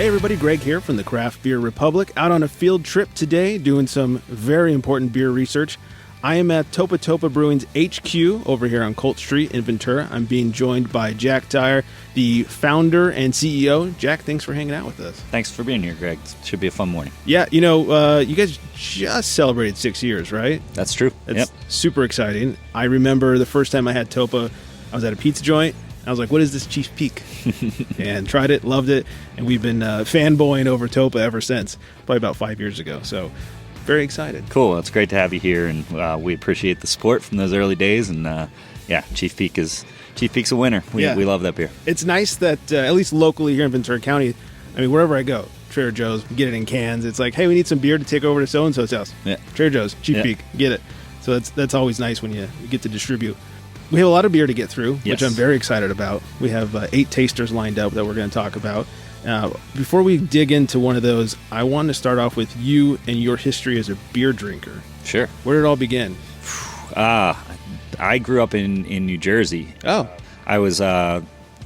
Hey everybody, Greg here from the Craft Beer Republic, out on a field trip today doing some very important beer research. I am at Topa Topa Brewing's HQ over here on Colt Street in Ventura. I'm being joined by Jack Dyer, the founder and CEO. Jack, thanks for hanging out with us. Thanks for being here, Greg. It should be a fun morning. Yeah, you guys just celebrated 6 years, right? That's true. It's super exciting. I remember the first time I had Topa, I was at a pizza joint. I was like, what is this Chief Peak? And tried it, loved it, and we've been fanboying over Topa ever since, probably about 5 years ago. So very excited. Cool. It's great to have you here, and we appreciate the support from those early days. And Chief Peak's a winner. We love that beer. It's nice that at least locally here in Ventura County, I mean, wherever I go, Trader Joe's, get it in cans. It's like, hey, we need some beer to take over to so-and-so's house. Yeah. Trader Joe's, Chief Peak, get it. So that's always nice when you get to distribute. We have a lot of beer to get through, which I'm very excited about. We have 8 tasters lined up that we're going to talk about. Before we dig into one of those, I want to start off with you and your history as a beer drinker. Sure. Where did it all begin? I grew up in New Jersey. Oh. I was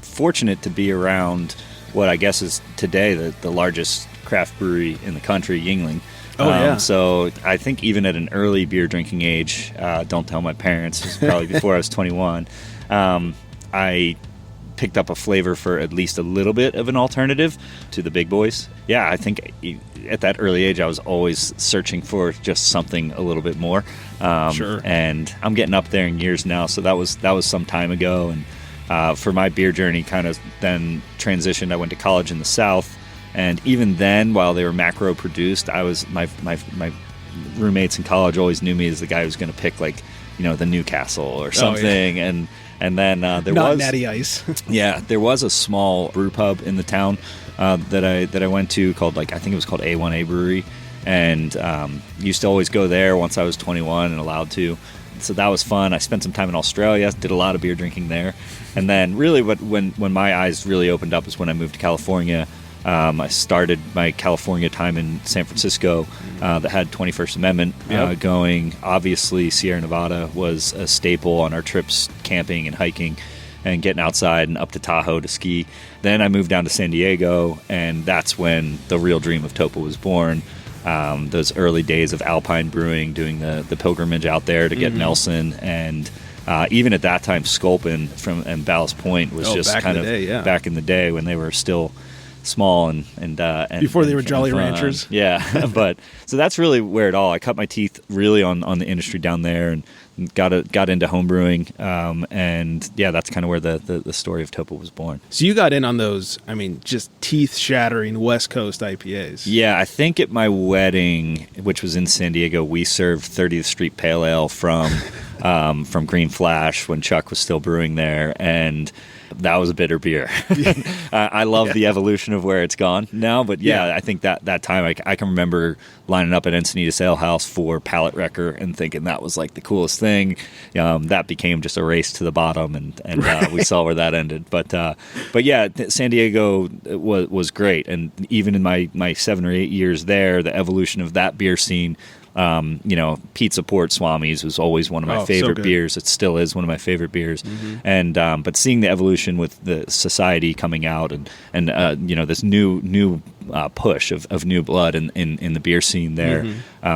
fortunate to be around what I guess is today the largest craft brewery in the country, Yuengling. Oh, yeah. So I think even at an early beer drinking age, don't tell my parents, it was probably before I was 21, I picked up a flavor for at least a little bit of an alternative to the big boys. Yeah, I think at that early age, I was always searching for just something a little bit more. Sure. And I'm getting up there in years now, so that was some time ago. And for my beer journey, kind of then transitioned. I went to college in the South. And even then, while they were macro produced, I was my roommates in college always knew me as the guy who was going to pick the Newcastle or something. Oh, yeah. And then there Not was Natty Ice. Yeah, there was a small brew pub in the town that I went to called I think it was called A1A Brewery, and used to always go there once I was 21 and allowed to. So that was fun. I spent some time in Australia, did a lot of beer drinking there, and then really when my eyes really opened up is when I moved to California. I started my California time in San Francisco that had 21st Amendment going. Obviously, Sierra Nevada was a staple on our trips, camping and hiking and getting outside and up to Tahoe to ski. Then I moved down to San Diego, and that's when the real dream of Topa was born. Those early days of alpine brewing, doing the pilgrimage out there to get Nelson, and even at that time, Sculpin and Ballast Point was just kind of back in the day when they were still small and before they were Jolly Ranchers. Yeah. But so that's really where it all, I cut my teeth really on the industry down there and got into home brewing. And yeah, that's kind of where the story of Topa was born. So you got in on those, I mean, just teeth shattering West Coast IPAs. Yeah. I think at my wedding, which was in San Diego, we served 30th Street Pale Ale from Green Flash when Chuck was still brewing there. And that was a bitter beer. I love the evolution of where it's gone now, but I think that time I can remember lining up at Encinitas Ale House for Pallet Wrecker and thinking that was like the coolest thing. That became just a race to the bottom, and we saw where that ended. But yeah, San Diego was great, and even in my 7 or 8 years there, the evolution of that beer scene. Pizza Port Swami's was always one of my favorite beers. It still is one of my favorite beers. And but seeing the evolution with the society coming out and this new push of new blood in the beer scene there,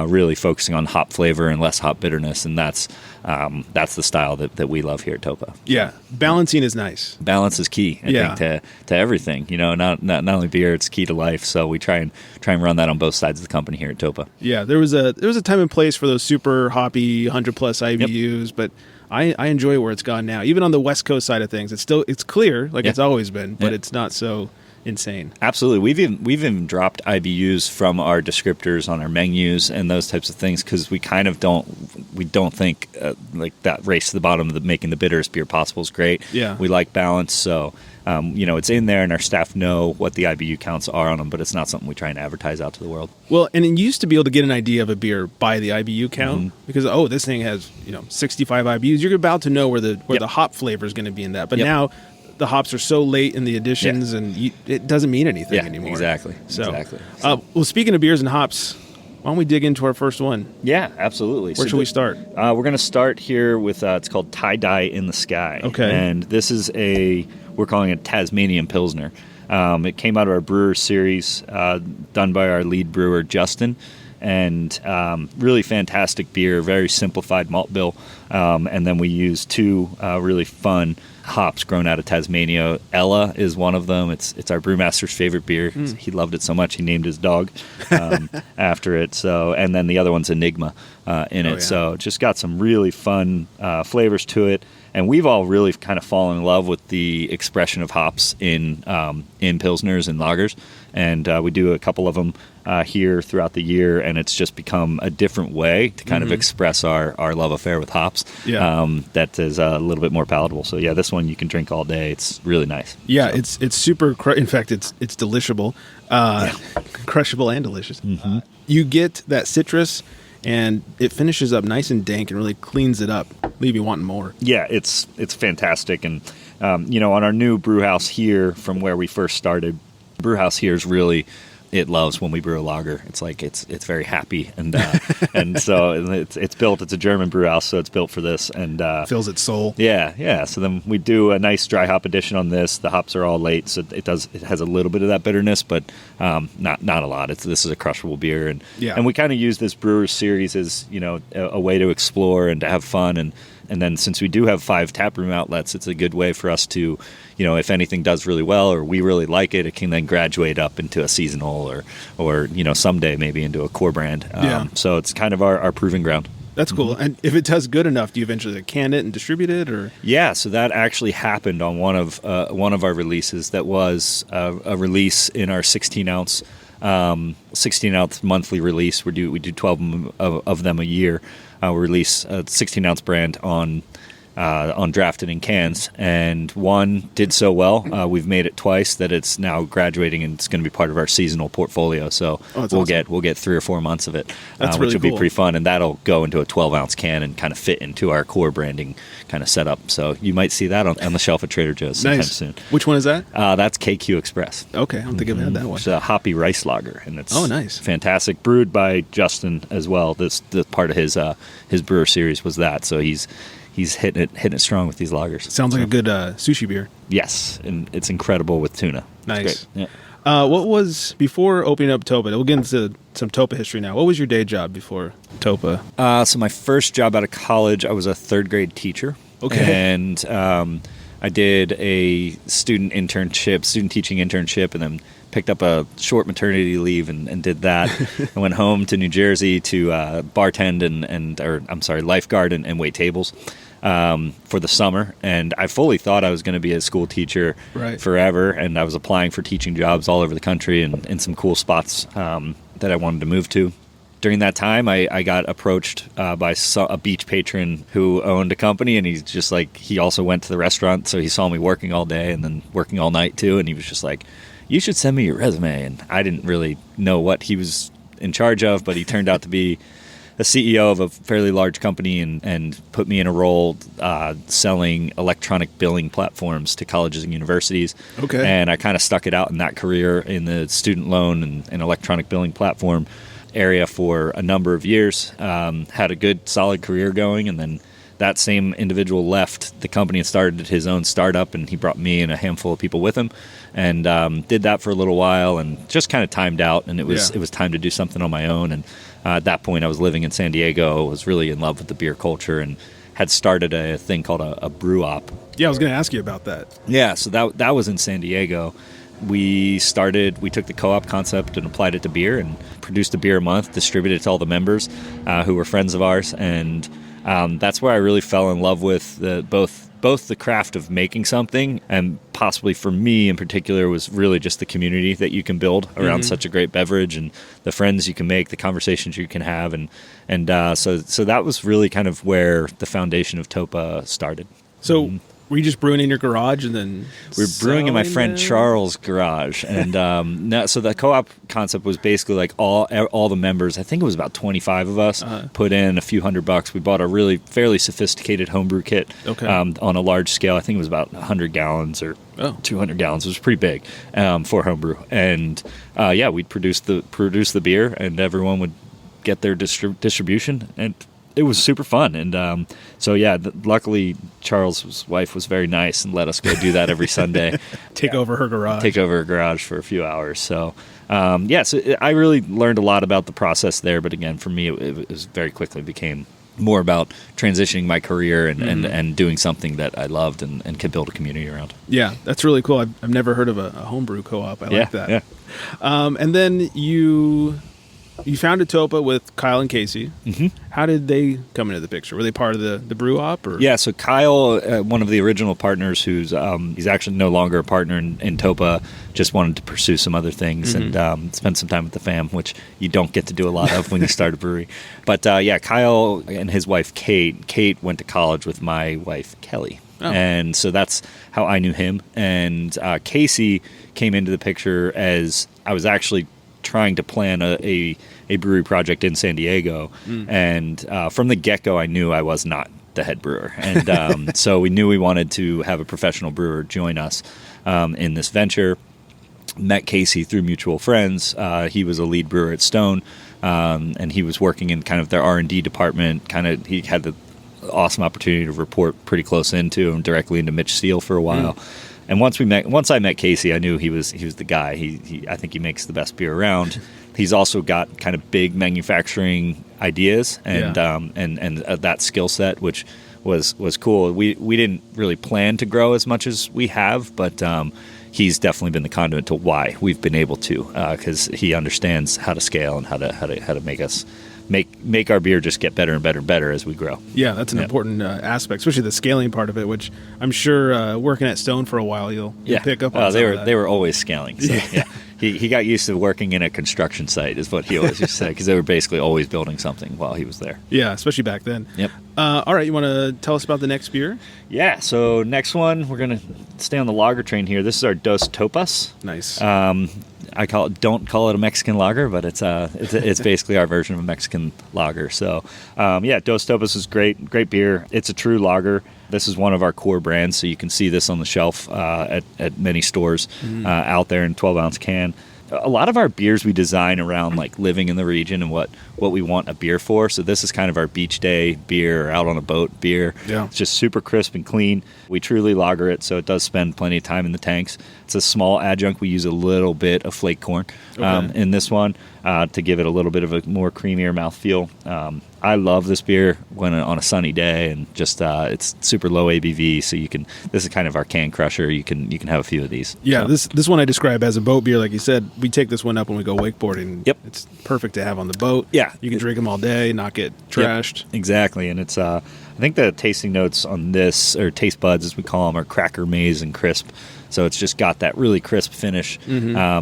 really focusing on hop flavor and less hop bitterness, and that's the style that we love here at Topa. Yeah, balancing is nice. Balance is key, I think, to everything. Not only beer, it's key to life. So we try and run that on both sides of the company here at Topa. Yeah, there was a time and place for those super hoppy 100+ IBUs, but I enjoy where it's gone now. Even on the West Coast side of things, it's clear like it's always been, but it's not so insane. Absolutely. We've even dropped IBUs from our descriptors on our menus and those types of things because we kind of don't think like that race to the bottom of making the bitterest beer possible is great. Yeah. We like balance, so it's in there and our staff know what the IBU counts are on them, but it's not something we try and advertise out to the world. Well, and you used to be able to get an idea of a beer by the IBU count because this thing has 65 IBUs. You're about to know where the hop flavor is going to be in that, but now the hops are so late in the additions, and it doesn't mean anything anymore. Exactly. Well, speaking of beers and hops, why don't we dig into our first one? Yeah, absolutely. Where should we start? We're going to start here with it's called Tie Dye in the Sky. Okay. And this is we're calling it Tasmanian Pilsner. It came out of our brewer series done by our lead brewer, Justin. And really fantastic beer, very simplified malt bill. And then we use 2 really fun hops grown out of Tasmania. Ella is one of them. It's our brewmaster's favorite beer. He loved it so much he named his dog after it. So, and then the other one's Enigma in it. Yeah. So just got some really fun flavors to it. And we've all really kind of fallen in love with the expression of hops in pilsners and lagers. And we do a couple of them here throughout the year, and it's just become a different way to kind of express our love affair with hops. Yeah. That is a little bit more palatable. So yeah, this one you can drink all day. It's really nice. Yeah, so. It's super. In fact, it's delishable, crushable and delicious. You get that citrus, and it finishes up nice and dank and really cleans it up, leave you wanting more. Yeah, it's fantastic. And on our new brew house here, from where we first started, brew house here is really, it loves when we brew a lager. It's like it's very happy, and and so it's built. It's a German brew house, so it's built for this, and fills its soul. Yeah. So then we do a nice dry hop addition on this. The hops are all late, so it has a little bit of that bitterness, but not a lot. This is a crushable beer, and we kind of use this brewer series as a way to explore and to have fun, and then since we do have 5 taproom outlets, it's a good way for us to, if anything does really well or we really like it, it can then graduate up into a seasonal or someday maybe into a core brand. So it's kind of our proving ground. That's cool. And if it does good enough, do you eventually can it and distribute it, or? Yeah, so that actually happened on one of our releases. That was a release in our 16-ounce monthly release. We do 12 of them a year. We release a 16-ounce brand on drafted in cans, and one did so well. We've made it twice that it's now graduating, and it's going to be part of our seasonal portfolio. So we'll get 3 or 4 months of it, which will be pretty fun, and that'll go into a 12-ounce can and kind of fit into our core branding kind of setup. So you might see that on the shelf at Trader Joe's sometime soon. Which one is that? That's KQ Express. Okay, I don't think I've had that one. It's a hoppy rice lager, and it's nice, fantastic. Brewed by Justin as well. The part of his brewer series was that. So he's hitting it strong with these lagers. Sounds like a good sushi beer. Yes, and it's incredible with tuna. Nice. Yeah. What was, before opening up Topa, we'll get into some Topa history now. What was your day job before Topa? So my first job out of college, I was a 3rd grade teacher. Okay. And I did a student teaching internship, and then picked up a short maternity leave and did that. I went home to New Jersey to bartend lifeguard and wait tables for the summer. And I fully thought I was going to be a school teacher forever, and I was applying for teaching jobs all over the country and in some cool spots that I wanted to move to. During that time, I got approached by a beach patron who owned a company, and he's just like, he also went to the restaurant, so he saw me working all day and then working all night too, and he was just like, you should send me your resume. And I didn't really know what he was in charge of, but he turned out to be a CEO of a fairly large company and put me in a role selling electronic billing platforms to colleges and universities. Okay. And I kind of stuck it out in that career in the student loan and electronic billing platform area for a number of years. Had a good, solid career going, and then that same individual left the company and started his own startup, and he brought me and a handful of people with him, and did that for a little while, and just kind of timed out, and it was time to do something on my own. And at that point, I was living in San Diego, was really in love with the beer culture, and had started a thing called a brew op. Yeah, I was going to ask you about that. Yeah, so that was in San Diego. We took the co-op concept and applied it to beer, and produced a beer a month, distributed it to all the members who were friends of ours, and that's where I really fell in love with both the craft of making something, and possibly for me in particular was really just the community that you can build around such a great beverage, and the friends you can make, the conversations you can have, and so that was really kind of where the foundation of Topa started. So were you just brewing in your garage and then we were brewing in my friend Charles' garage, and so the co-op concept was basically like all the members, I think it was about 25 of us, put in a few $100. We bought a really fairly sophisticated homebrew kit on a large scale. I think it was about 100 gallons or 200 gallons. It was pretty big for homebrew, and we'd produce the beer, and everyone would get their distribution, and it was super fun. And so, yeah, luckily Charles' wife was very nice and let us go do that every Sunday. Take over her garage for a few hours. So, so I really learned a lot about the process there. But again, for me, it was very quickly became more about transitioning my career and doing something that I loved and could build a community around. Yeah, that's really cool. I've never heard of a homebrew co-op. I like that. Yeah. And then you founded Topa with Kyle and Casey. Mm-hmm. How did they come into the picture? Were they part of the brew op? Or? Yeah, so Kyle, one of the original partners, he's actually no longer a partner in Topa, just wanted to pursue some other things and spend some time with the fam, which you don't get to do a lot of when you start a brewery. But Kyle and his wife Kate went to college with my wife Kelly. Oh. And so that's how I knew him. And Casey came into the picture as I was actually trying to plan a brewery project in San Diego. And from the get-go, I knew I was not the head brewer. And so we knew we wanted to have a professional brewer join us in this venture. Met Casey through mutual friends. He was a lead brewer at Stone, and he was working in kind of their R&D department. He had the awesome opportunity to report pretty close into him, directly into Mitch Steele for a while. And once I met Casey, I knew he was the guy. I think he makes the best beer around. He's also got kind of big manufacturing ideas and that skill set, which was cool. We didn't really plan to grow as much as we have, but he's definitely been the conduit to why we've been able to, because he understands how to scale and how to make us make our beer just get better and better and better as we grow. Yeah, that's an important aspect, especially the scaling part of it, which I'm sure working at Stone for a while you'll pick up on. They were always scaling. So, yeah. He got used to working in a construction site, is what he always used to say, because they were basically always building something while he was there. Yeah, especially back then. Yep. All right, you want to tell us about the next beer? Yeah, so next one, we're going to stay on the lager train here. This is our Dos Topas. Nice. Don't call it a Mexican lager, but it's basically our version of a Mexican lager. So, Dos Topas is great beer. It's a true lager. This is one of our core brands, so you can see this on the shelf at many stores out there in 12-ounce can. A lot of our beers we design around like living in the region and what we want a beer for. So this is kind of our beach day beer, or out on a boat beer. Yeah. It's just super crisp and clean. We truly lager it, so it does spend plenty of time in the tanks. It's a small adjunct. We use a little bit of flake corn in this one to give it a little bit of a more creamier mouthfeel. I love this beer when on a sunny day, and just it's super low ABV, so this is kind of our can crusher. You can have a few of these. Yeah, so. This one I describe as a boat beer, like you said. We take this one up when we go wakeboarding. Yep, it's perfect to have on the boat. Yeah, you can drink them all day, not get trashed. Yep, exactly, and it's I think the tasting notes on this, or taste buds as we call them, are cracker, maize, and crisp. So it's just got that really crisp finish,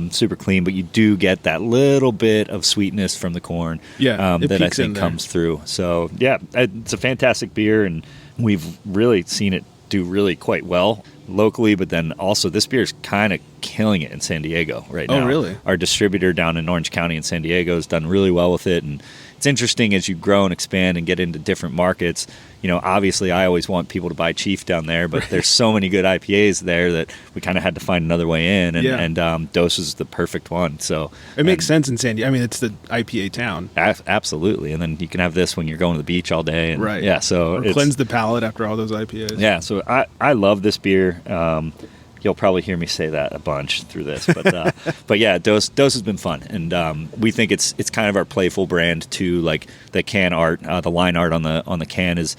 super clean, but you do get that little bit of sweetness from the corn that I think comes through. So, yeah, it's a fantastic beer, and we've really seen it do really quite well locally, but then also this beer is kind of killing it in San Diego right now. Oh, really? Our distributor down in Orange County in San Diego has done really well with it, and it's interesting as you grow and expand and get into different markets. Obviously I always want people to buy Chief down there, but there's so many good IPAs there that we kind of had to find another way in, and Dos is the perfect one. So it makes sense in San Diego. I mean, it's the IPA town. Absolutely, and then you can have this when you're going to the beach all day, and, right? Yeah, so or cleanse the palate after all those IPAs. Yeah, so I love this beer. You'll probably hear me say that a bunch through this, but but yeah, Dos has been fun, and we think it's kind of our playful brand too. Like the can art, the line art on the can is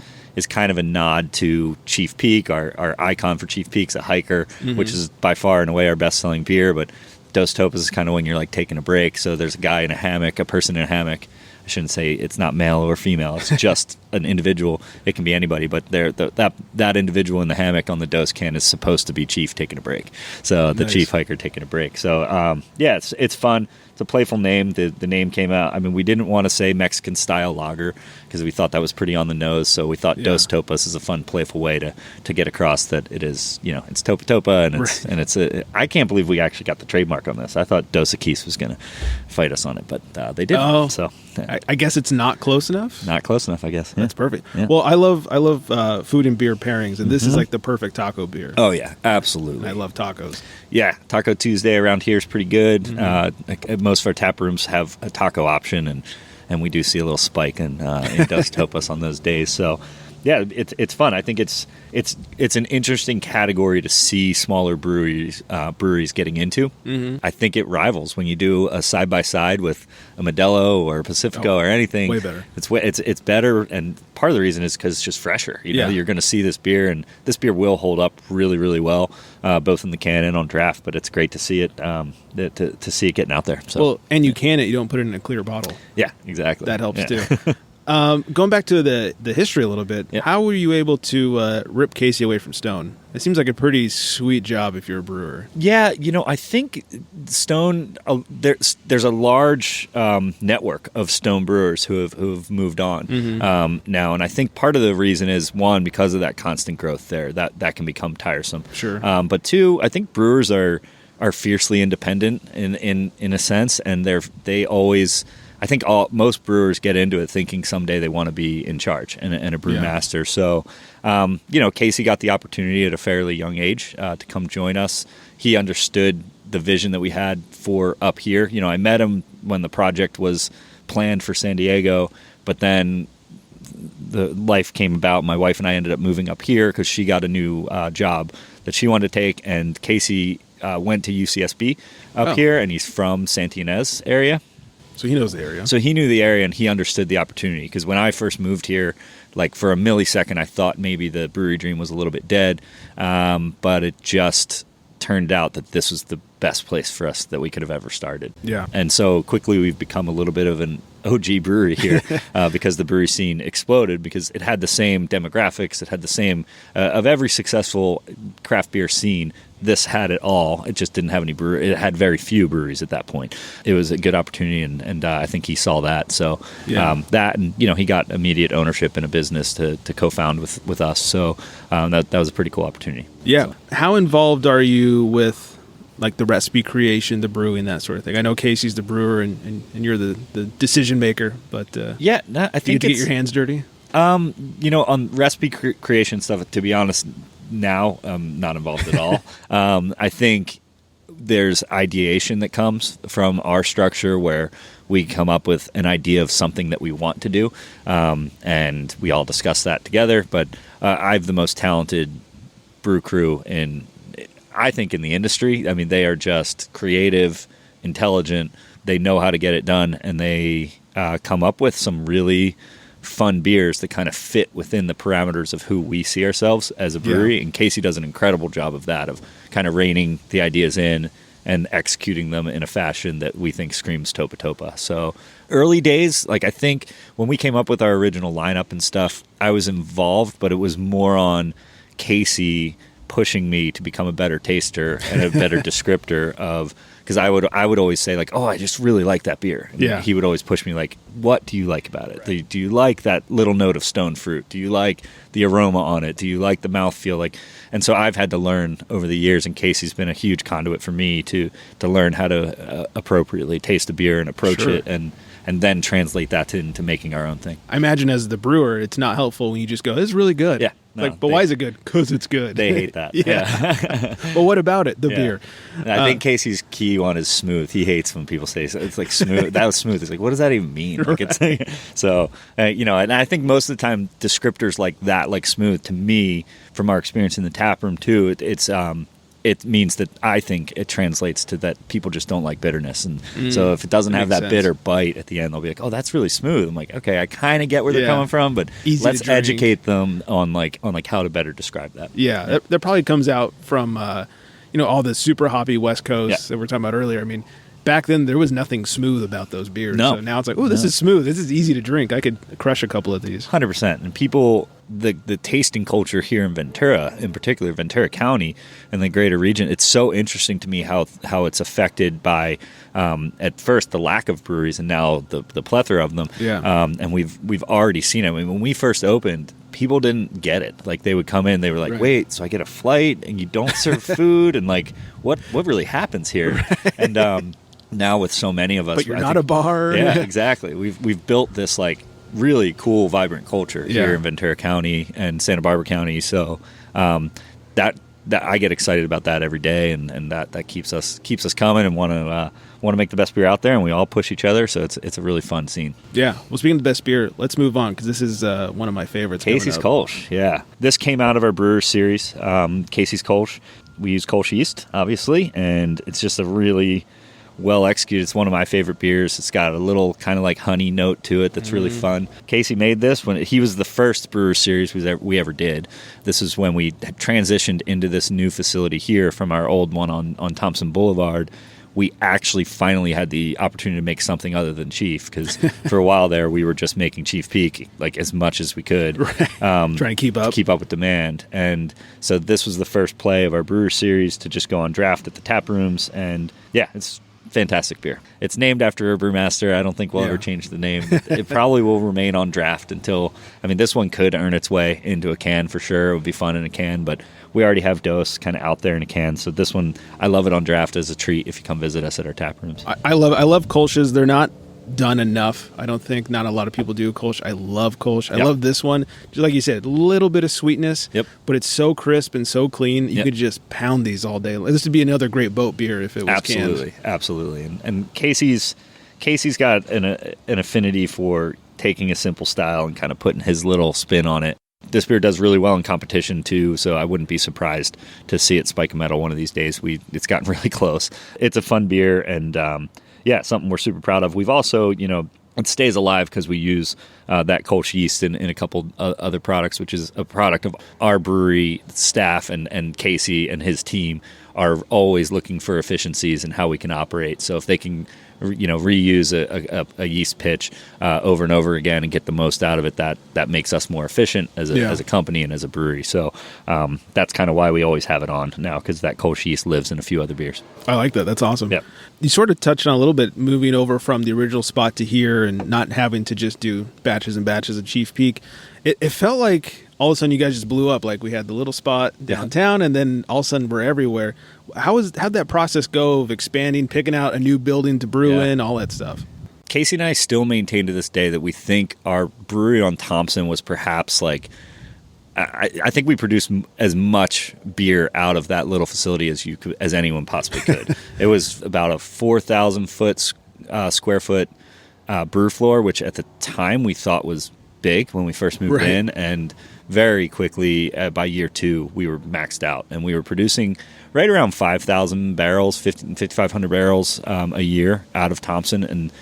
kind of a nod to Chief Peak. Our icon for Chief Peak's a hiker, which is by far and away our best selling beer. But Dos Topas is kind of when you're like taking a break. So there's a guy in a hammock, a person in a hammock. I shouldn't say it's not male or female. It's just an individual. It can be anybody, but that individual in the hammock on the Dos can is supposed to be Chief taking a break. So the Chief hiker taking a break. So it's fun. It's a playful name. The name came out. I mean, we didn't want to say Mexican style lager because we thought that was pretty on the nose. So we thought Dos Topas is a fun, playful way to get across that it is. It's Topa Topa, and it's I can't believe we actually got the trademark on this. I thought Dos Equis was going to fight us on it, but they didn't. Oh, so I guess it's not close enough. Not close enough, I guess. That's perfect. Yeah. Well, I love food and beer pairings, and this is like the perfect taco beer. Oh yeah, absolutely. I love tacos. Yeah, Taco Tuesday around here is pretty good. Most of our tap rooms have a taco option, and and we do see a little spike in Dos Topas on those days. So yeah, it's fun. I think it's an interesting category to see smaller breweries getting into. Mm-hmm. I think it rivals when you do a side by side with a Modelo or a Pacifico or anything. Way better. It's better, and part of the reason is because it's just fresher. You know, you're going to see this beer, and this beer will hold up really, really well, both in the can and on draft. But it's great to see it to see it getting out there. So. Well, and you can it. You don't put it in a clear bottle. Yeah, exactly. That helps too. Going back to the history a little bit, how were you able to rip Casey away from Stone? It seems like a pretty sweet job if you're a brewer. Yeah, I think Stone, there's a large network of Stone brewers who have moved on now, and I think part of the reason is, one, because of that constant growth there, that can become tiresome. Sure. But two, I think brewers are fiercely independent in a sense, and they always. I think most brewers get into it thinking someday they want to be in charge and a brewmaster. Yeah. So, Casey got the opportunity at a fairly young age to come join us. He understood the vision that we had for up here. I met him when the project was planned for San Diego, but then the life came about. My wife and I ended up moving up here because she got a new job that she wanted to take, and Casey went to UCSB up here, and he's from Santa Ynez area. So he knows the area. So he knew the area, and he understood the opportunity. Because when I first moved here, like for a millisecond, I thought maybe the brewery dream was a little bit dead. But it just turned out that this was the best place for us that we could have ever started. Yeah. And so quickly we've become a little bit of an OG brewery here because the brewery scene exploded, because it had the same demographics. It had the same of every successful craft beer scene. This had it all. It just didn't have any brewery. It had very few breweries at that point. It was a good opportunity, and I think he saw that. So that, and he got immediate ownership in a business to co-found with us. So that was a pretty cool opportunity. Yeah. So. How involved are you with like the recipe creation, the brewing, that sort of thing? I know Casey's the brewer, and you're the decision maker. But I think you get your hands dirty. On recipe creation stuff, to be honest, now I'm not involved at all. I think there's ideation that comes from our structure where we come up with an idea of something that we want to do, and we all discuss that together. But I have the most talented brew crew I think in the industry. I mean, they are just creative, intelligent. They know how to get it done, and they come up with some really fun beers that kind of fit within the parameters of who we see ourselves as a brewery. And Casey does an incredible job of that, of kind of reining the ideas in and executing them in a fashion that we think screams Topa Topa. So early days, like I think when we came up with our original lineup and stuff, I was involved, but it was more on Casey pushing me to become a better taster and a better descriptor of, because I would always say like, oh, I just really like that beer. And he would always push me like, what do you like about it? Right. Do you like that little note of stone fruit? Do you like the aroma on it? Do you like the mouthfeel? Like, and so I've had to learn over the years, and Casey's been a huge conduit for me to learn how to appropriately taste a beer and approach it, and then translate that into making our own thing. I imagine as the brewer, it's not helpful when you just go, this is really good. Yeah. No, but why is it good? Because it's good. They hate that. Yeah. But what about it? The beer. I think Casey's key one is smooth. He hates when people say it's like smooth. That was smooth. It's like, what does that even mean? Like, it's so, and I think most of the time descriptors like that, like smooth, to me, from our experience in the tap room too, it means that I think it translates to that people just don't like bitterness. And so if it doesn't have that bitter bite at the end, they'll be like, oh, that's really smooh. I'm like, okay, I kind of get where they're coming from, but let's educate them on how to better describe that. Yeah, that probably comes out from, all the super hoppy West Coast that we were talking about earlier. I mean, back then there was nothing smooth about those beers. No. So now it's like, oh, this is smooth. This is easy to drink. I could crush a couple of these. 100%. And people, the tasting culture here in Ventura, in particular Ventura County and the greater region, it's so interesting to me how it's affected by at first the lack of breweries and now the plethora of them. Yeah. And we've already seen it. I mean, when we first opened, people didn't get it. Like, they would come in, they were like, wait, so I get a flight and you don't serve food, and like what really happens here? Right. And now with so many of us, but you're not a bar. Yeah, exactly. We've built this like really cool, vibrant culture here in Ventura County and Santa Barbara County. So that that I get excited about that every day, and that keeps us coming and want to make the best beer out there, and we all push each other. So it's a really fun scene. Yeah. Well, speaking of the best beer, let's move on because this is one of my favorites. Casey's Kolsch. Yeah, this came out of our brewer series, Casey's Kolsch. We use Kolsch yeast, obviously, and it's just a really well executed. It's one of my favorite beers. It's got a little kind of like honey note to it that's really fun. Casey made this when he was the first brewer series we ever did. This is when we had transitioned into this new facility here from our old one on Thompson Boulevard. We actually finally had the opportunity to make something other than Chief, because for a while there we were just making Chief Peak like as much as we could, trying to keep up with demand. And so this was the first play of our brewer series to just go on draft at the tap rooms, and yeah, it's fantastic beer. It's named after a brewmaster. I don't think we'll ever change the name. It probably will remain on draft until, I mean, this one could earn its way into a can for sure. It would be fun in a can, but we already have Dose kind of out there in a can. So this one, I love it on draft as a treat if you come visit us at our tap rooms. I love Kolsch's. They're not done enough. I don't think not a lot of people do Kolsch. I love Kolsch. I love this one. Just like you said, a little bit of sweetness, but it's so crisp and so clean. You could just pound these all day. This would be another great boat beer if it was canned. Absolutely. And Casey's got an affinity for taking a simple style and kind of putting his little spin on it. This beer does really well in competition too, so I wouldn't be surprised to see it spike a medal one of these days. It's gotten really close. It's a fun beer, and something we're super proud of. We've also, it stays alive because we use that Kolsch yeast in a couple other products, which is a product of our brewery staff, and Casey and his team are always looking for efficiencies and how we can operate. So if they can reuse a yeast pitch over and over again and get the most out of it, that makes us more efficient as a company and as a brewery. So that's kind of why we always have it on now, because that Kolsch yeast lives in a few other beers. I like that. That's awesome. Yeah. You sort of touched on a little bit moving over from the original spot to here and not having to just do batches and batches of Chief Peak. It felt like all of a sudden you guys just blew up. Like we had the little spot downtown, and then all of a sudden we're everywhere. How'd that process go of expanding, picking out a new building to brew in, all that stuff? Casey and I still maintain to this day that we think our brewery on Thompson was perhaps like, I think we produced as much beer out of that little facility as anyone possibly could. It was about a 4,000 square foot brew floor, which at the time we thought was big when we first moved in, and very quickly by year 2 we were maxed out, and we were producing right around 5,000 barrels, 5,500 barrels a year out of Thompson, and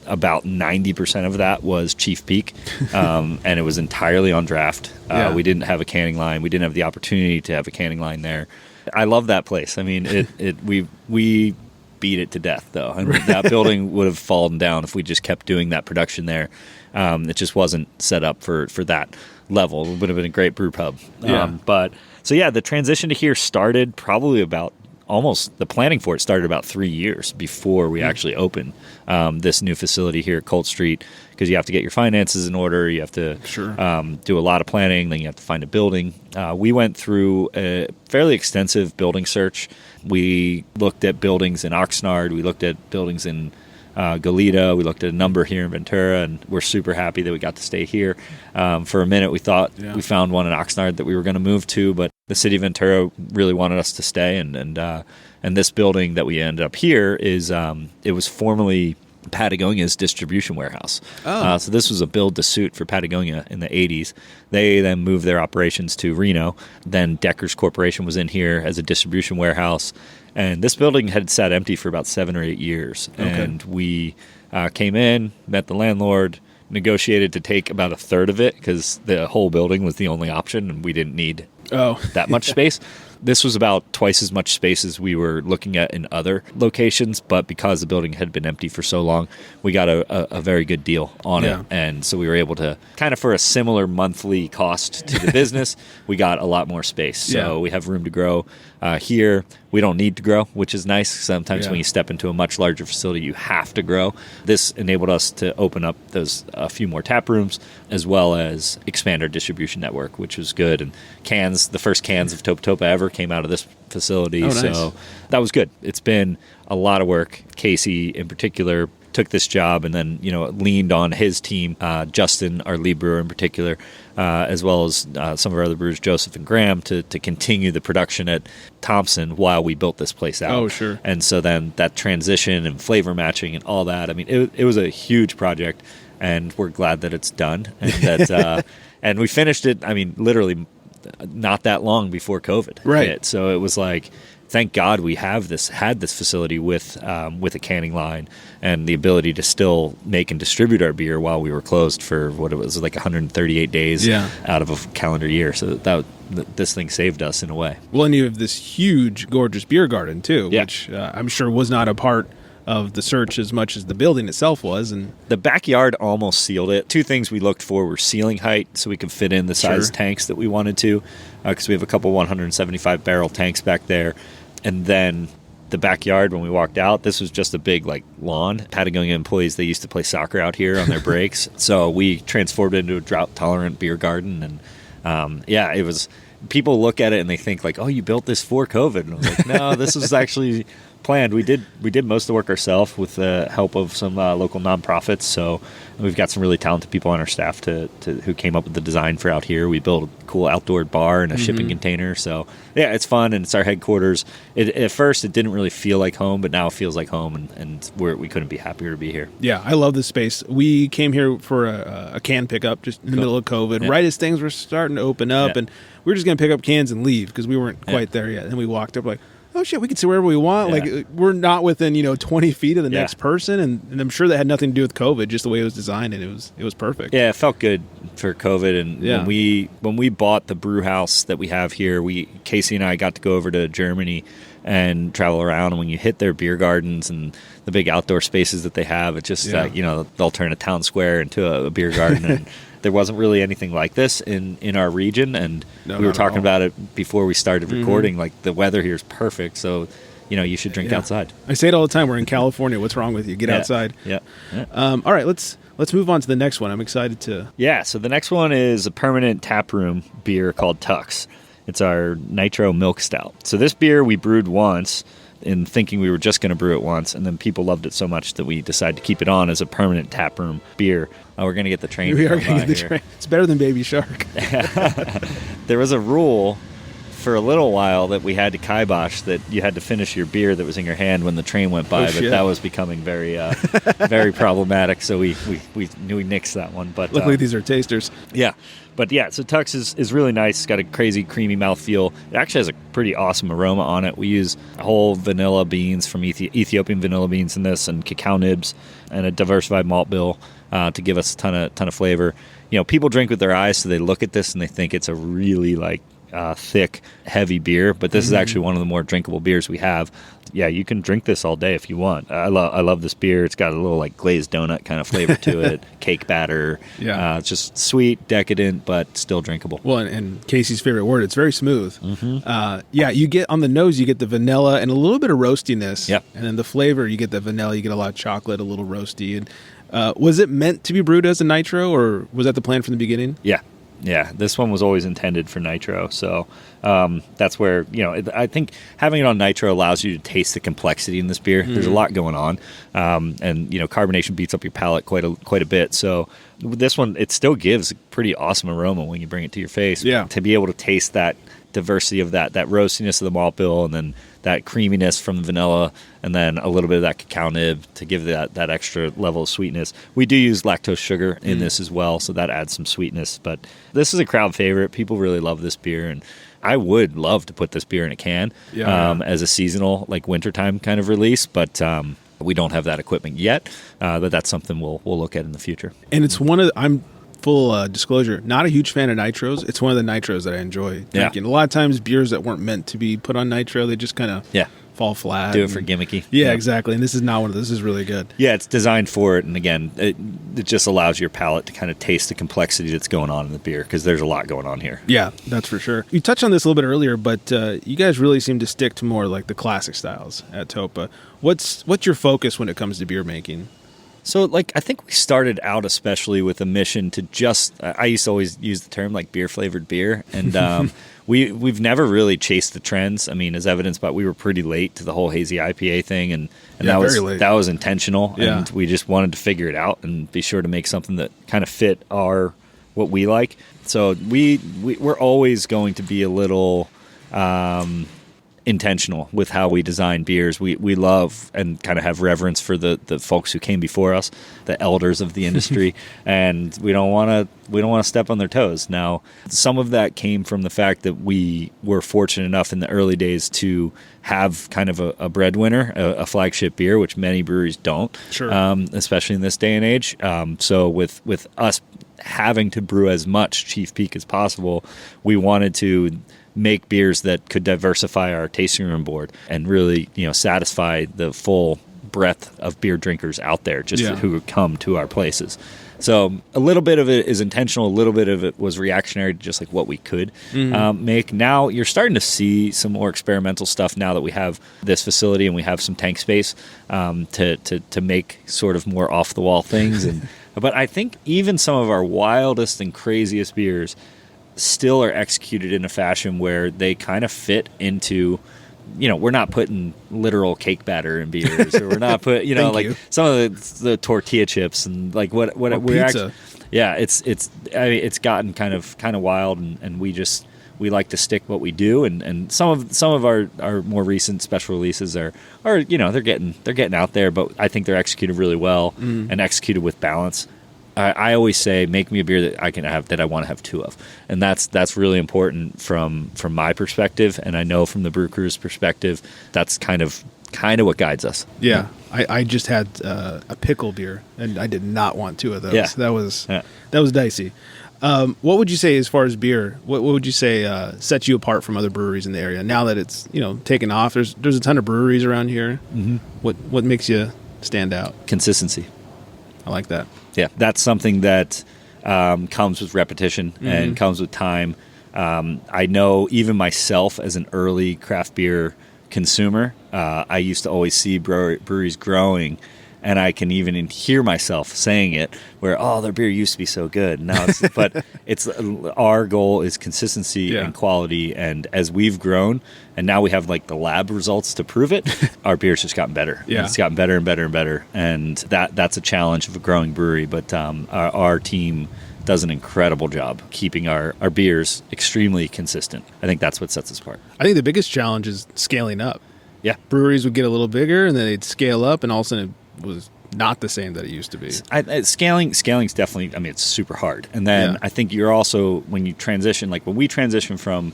about 90% of that was Chief Peak, and it was entirely on draft. We didn't have a canning line. We didn't have the opportunity to have a canning line there. I love that place. I mean, we beat it to death, though. I mean, that building would have fallen down if we just kept doing that production there. It just wasn't set up for that level. It would have been a great brew pub. The transition to here started probably about the planning for it started about 3 years before we actually opened this new facility here at Colt Street, because you have to get your finances in order. You have to do a lot of planning. Then you have to find a building. We went through a fairly extensive building search. We looked at buildings in Oxnard. We looked at buildings in Goleta. We looked at a number here in Ventura, and we're super happy that we got to stay here. For a minute, we thought we found one in Oxnard that we were going to move to, but the city of Ventura really wanted us to stay, and this building that we ended up here is it was formerly Patagonia's distribution warehouse. So this was a build to suit for Patagonia in the 80s. They then moved their operations to Reno. Then Deckers Corporation was in here as a distribution warehouse. And this building had sat empty for about 7 or 8 years. And we came in, met the landlord, negotiated to take about a third of it because the whole building was the only option and we didn't need that much space. This was about twice as much space as we were looking at in other locations, but because the building had been empty for so long, we got a very good deal on it. And so we were able to, kind of for a similar monthly cost to the business, we got a lot more space. So we have room to grow here. We don't need to grow, which is nice. Sometimes when you step into a much larger facility, you have to grow. This enabled us to open up a few more tap rooms, as well as expand our distribution network, which was good. And the first cans of Topa Topa ever came out of this facility. So that was good. It's been a lot of work. Casey, in particular, took this job and then, leaned on his team, Justin, our lead brewer in particular, as well as some of our other brewers, Joseph and Graham, to continue the production at Thompson while we built this place out. Oh, sure. And so then that transition and flavor matching and all that, I mean, it was a huge project, and we're glad that it's done. And that and we finished it, I mean, literally not that long before COVID hit. So it was like, thank God we had this facility with a canning line and the ability to still make and distribute our beer while we were closed for what it was like 138 days out of a calendar year. So this thing saved us in a way. Well, and you have this huge, gorgeous beer garden too, which I'm sure was not a part of the search as much as the building itself was. And the backyard almost sealed it. Two things we looked for were ceiling height, so we could fit in the size tanks that we wanted to, because we have a couple 175 barrel tanks back there. And then the backyard, when we walked out, this was just a big lawn. Patagonia employees, they used to play soccer out here on their breaks. So we transformed it into a drought tolerant beer garden. And it was, people look at it and they think oh, you built this for COVID. And I was like, no, this was actually planned. We did most of the work ourselves with the help of some local nonprofits. So we've got some really talented people on our staff who came up with the design for out here. We built a cool outdoor bar and a shipping container. So yeah, it's fun, and it's our headquarters. At first, it didn't really feel like home, but now it feels like home, and we couldn't be happier to be here. Yeah, I love this space. We came here for a can pickup just in the middle of COVID, right as things were starting to open up, and we were just going to pick up cans and leave because we weren't quite there yet. And we walked up oh shit, we can sit wherever we want. We're not within 20 feet of the next person, and I'm sure that had nothing to do with COVID, just the way it was designed, and it was perfect. Yeah, it felt good for COVID. And when we bought the brew house that we have here, Casey and I got to go over to Germany and travel around. And when you hit their beer gardens and the big outdoor spaces that they have, it's just they'll turn a town square into a beer garden. And there wasn't really anything like this in our region, and we were talking about it before we started recording. The weather here is perfect, so you should drink outside. I say it all the time. We're in California. What's wrong with you? Get outside. Yeah. All right, let's move on to the next one. I'm excited to. Yeah. So the next one is a permanent tap room beer called Tux. It's our Nitro Milk Stout. So this beer we brewed once, in thinking we were just going to brew it once, and then people loved it so much that we decided to keep it on as a permanent taproom beer. We're going to get the train. We are going to get the train. It's better than Baby Shark. There was a rule for a little while that we had to kibosh that you had to finish your beer that was in your hand when the train went by, but that was becoming very very problematic, so we nixed that one. But luckily these are tasters. Yeah. But yeah, so Tux is really nice. It's got a crazy creamy mouthfeel. It actually has a pretty awesome aroma on it. We use whole vanilla beans from Ethiopian vanilla beans in this, and cacao nibs, and a diversified malt bill to give us a ton of flavor. People drink with their eyes, so they look at this and they think it's a really thick, heavy beer, but this is actually one of the more drinkable beers we have. Yeah, you can drink this all day if you want. I love this beer. It's got a little glazed donut kind of flavor to it, cake batter. Yeah, it's just sweet, decadent, but still drinkable. Well, and Casey's favorite word, it's very smooth. You get on the nose, you get the vanilla and a little bit of roastiness. Yep. And then the flavor, you get the vanilla, you get a lot of chocolate, a little roasty. And was it meant to be brewed as a nitro, or was that the plan from the beginning? Yeah, this one was always intended for nitro, so that's where, I think having it on nitro allows you to taste the complexity in this beer. There's a lot going on, and carbonation beats up your palate quite a bit. So this one, it still gives a pretty awesome aroma when you bring it to your face. Yeah. To be able to taste that diversity of that roastiness of the malt bill, and then that creaminess from the vanilla, and then a little bit of that cacao nib to give that extra level of sweetness. We do use lactose sugar in this as well, so that adds some sweetness. But this is a crowd favorite. People really love this beer, and I would love to put this beer in a can as a seasonal, wintertime kind of release, but we don't have that equipment yet. But that's something we'll look at in the future. And it's I'm full disclosure, not a huge fan of nitros. It's one of the nitros that I enjoy drinking. A lot of times beers that weren't meant to be put on nitro, they just kind of fall flat. Do it for gimmicky. Yeah, exactly. And this is not one of those. This is really good. Yeah, it's designed for it. And again, it just allows your palate to kind of taste the complexity that's going on in the beer, because there's a lot going on here. Yeah, that's for sure. You touched on this a little bit earlier, but you guys really seem to stick to more the classic styles at Topa. What's your focus when it comes to beer making? So, like, I think we started out especially with a mission to I used to always use the term, like, beer-flavored beer. And we've never really chased the trends. I mean, as evidenced by we were pretty late to the whole hazy IPA thing. And that was intentional. Yeah. And we just wanted to figure it out and be sure to make something that kind of fit what we like. So we're always going to be a little intentional with how we design beers. We love and kind of have reverence for the folks who came before us, the elders of the industry, and we don't want to step on their toes. Now, some of that came from the fact that we were fortunate enough in the early days to have kind of a breadwinner, a flagship beer, which many breweries don't, sure. Especially in this day and age. So with us having to brew as much Chief Peak as possible, we wanted to make beers that could diversify our tasting room board and really, satisfy the full breadth of beer drinkers out there who would come to our places. So a little bit of it is intentional, a little bit of it was reactionary to just like what we could make. Now you're starting to see some more experimental stuff now that we have this facility and we have some tank space to make sort of more off the wall things. But I think even some of our wildest and craziest beers still are executed in a fashion where they kind of fit into, we're not putting literal cake batter in beers, or we're not put, some of the tortilla chips and like what we're pizza. It's gotten kind of wild, and we like to stick what we do, and some of our more recent special releases are they're getting out there, but I think they're executed really well and executed with balance. I always say, make me a beer that I can have, that I want to have two of, and that's really important from my perspective, and I know from the brew crew's perspective, that's kind of what guides us. Yeah, I just had a pickle beer, and I did not want two of those. Yeah. That was dicey. What would you say as far as beer? What would you say sets you apart from other breweries in the area now that it's taken off? There's a ton of breweries around here. Mm-hmm. What makes you stand out? Consistency. I like that. Yeah, that's something that comes with repetition and comes with time. I know even myself as an early craft beer consumer, I used to always see breweries growing, and I can even hear myself saying it, where their beer used to be so good. Now, but our goal is consistency and quality, and as we've grown, and now we have like the lab results to prove it, our beer's just gotten better. Yeah. It's gotten better and better and better, and that's a challenge of a growing brewery. But our team does an incredible job keeping our beers extremely consistent. I think that's what sets us apart. I think the biggest challenge is scaling up. Yeah, breweries would get a little bigger, and then they'd scale up, and all of a sudden was not the same that it used to be. Scaling's definitely, it's super hard. And then I think you're also, when you transition, like when we transitioned from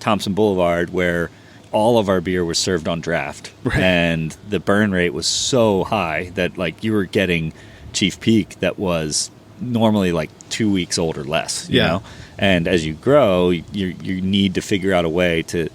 Thompson Boulevard, where all of our beer was served on draft, and the burn rate was so high that like you were getting Chief Peak that was normally like 2 weeks old or less, you know? And as you grow, you need to figure out a way to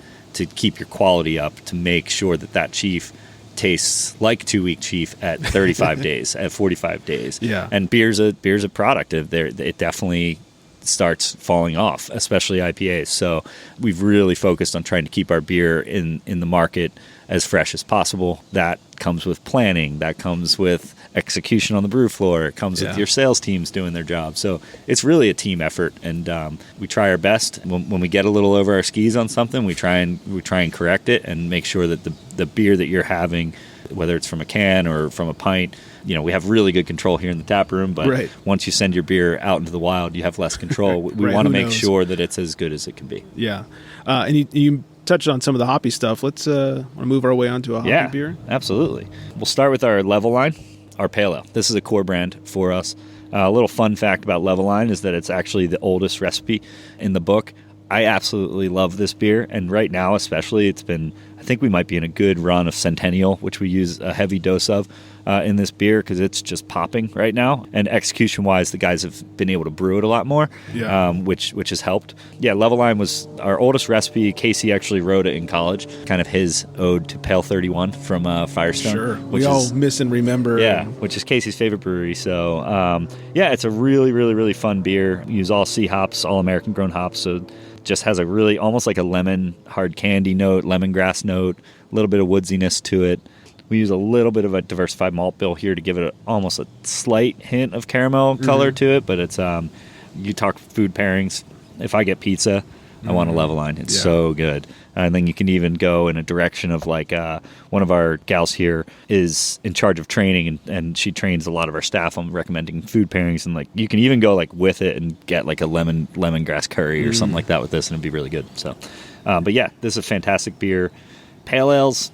keep your quality up, to make sure that Chief tastes like 2 week Chief at 35 days, at 45 days. Yeah. And beer's a product of there. It definitely starts falling off, especially IPAs. So we've really focused on trying to keep our beer in the market as fresh as possible. That comes with planning. That comes with execution on the brew floor. It comes with your sales teams doing their job. So it's really a team effort, and we try our best. When we get a little over our skis on something, we try and correct it and make sure that the beer that you're having, whether it's from a can or from a pint, we have really good control here in the tap room, but once you send your beer out into the wild, you have less control. We want to make sure that it's as good as it can be. Yeah. And you touched on some of the hoppy stuff. Let's move our way on to a hoppy beer. Absolutely. We'll start with our Level line, our Pale Ale. This is a core brand for us. A little fun fact about Level line is that it's actually the oldest recipe in the book. I absolutely love this beer, and right now especially, I think we might be in a good run of Centennial, which we use a heavy dose of in this beer because it's just popping right now. And execution-wise, the guys have been able to brew it a lot more, which has helped. Yeah, Level Line was our oldest recipe. Casey actually wrote it in college, kind of his ode to Pale 31 from Firestone. Sure, we all miss and remember. Yeah, which is Casey's favorite brewery. So, it's a really, really, really fun beer. We use all C hops, all American-grown hops, so just has a really almost like a lemon hard candy note, lemongrass note, a little bit of woodsiness to it. We use a little bit of a diversified malt bill here to give it almost a slight hint of caramel color to it. But it's you talk food pairings. If I get pizza, I want a level line. It's so good. And then you can even go in a direction of like one of our gals here is in charge of training, and she trains a lot of our staff on recommending food pairings. And like you can even go like with it and get like a lemongrass curry or something like that with this, and it'd be really good. So, but yeah, this is a fantastic beer. Pale ales,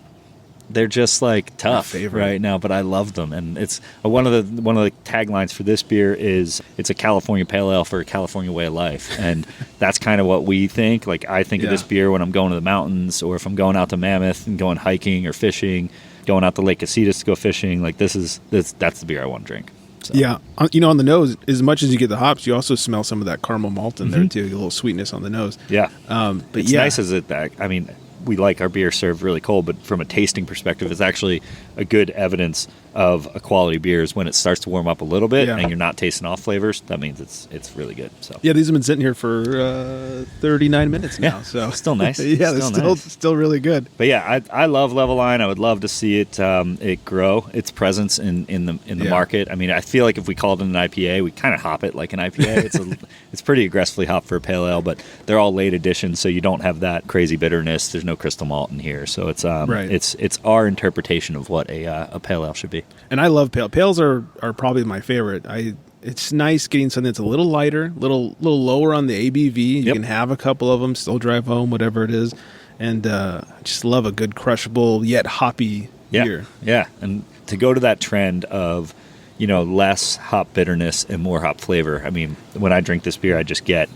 they're just like tough right now, but I love them. And it's one of the taglines for this beer is it's a California pale ale for a California way of life. And that's kind of what we think. Like I think of this beer when I'm going to the mountains, or if I'm going out to Mammoth and going hiking or fishing, going out to Lake Casitas to go fishing. Like that's the beer I want to drink. So. Yeah. On the nose, as much as you get the hops, you also smell some of that caramel malt in there too, a little sweetness on the nose. Yeah. But it's nice as it, I mean, we like our beer served really cold, but from a tasting perspective, it's actually a good evidence of a quality beer is when it starts to warm up a little bit and you're not tasting off flavors. That means it's really good. So yeah, these have been sitting here for 39 minutes now. Yeah, so still nice. Yeah, they're still really good. But yeah, I love Level Line. I would love to see it grow its presence in the market. I mean, I feel like if we called it an IPA, we kind of hop it like an IPA. It's pretty aggressively hopped for a pale ale, but they're all late editions, so you don't have that crazy bitterness. There's no crystal malt in here, so it's it's our interpretation of what a pale ale should be. And I love pales are probably my favorite. It's nice getting something that's a little lighter, little lower on the ABV. You can have a couple of them, still drive home, whatever it is, and I just love a good crushable yet hoppy beer. Yeah, and to go to that trend of less hop bitterness and more hop flavor. I mean, when I drink this beer, I just get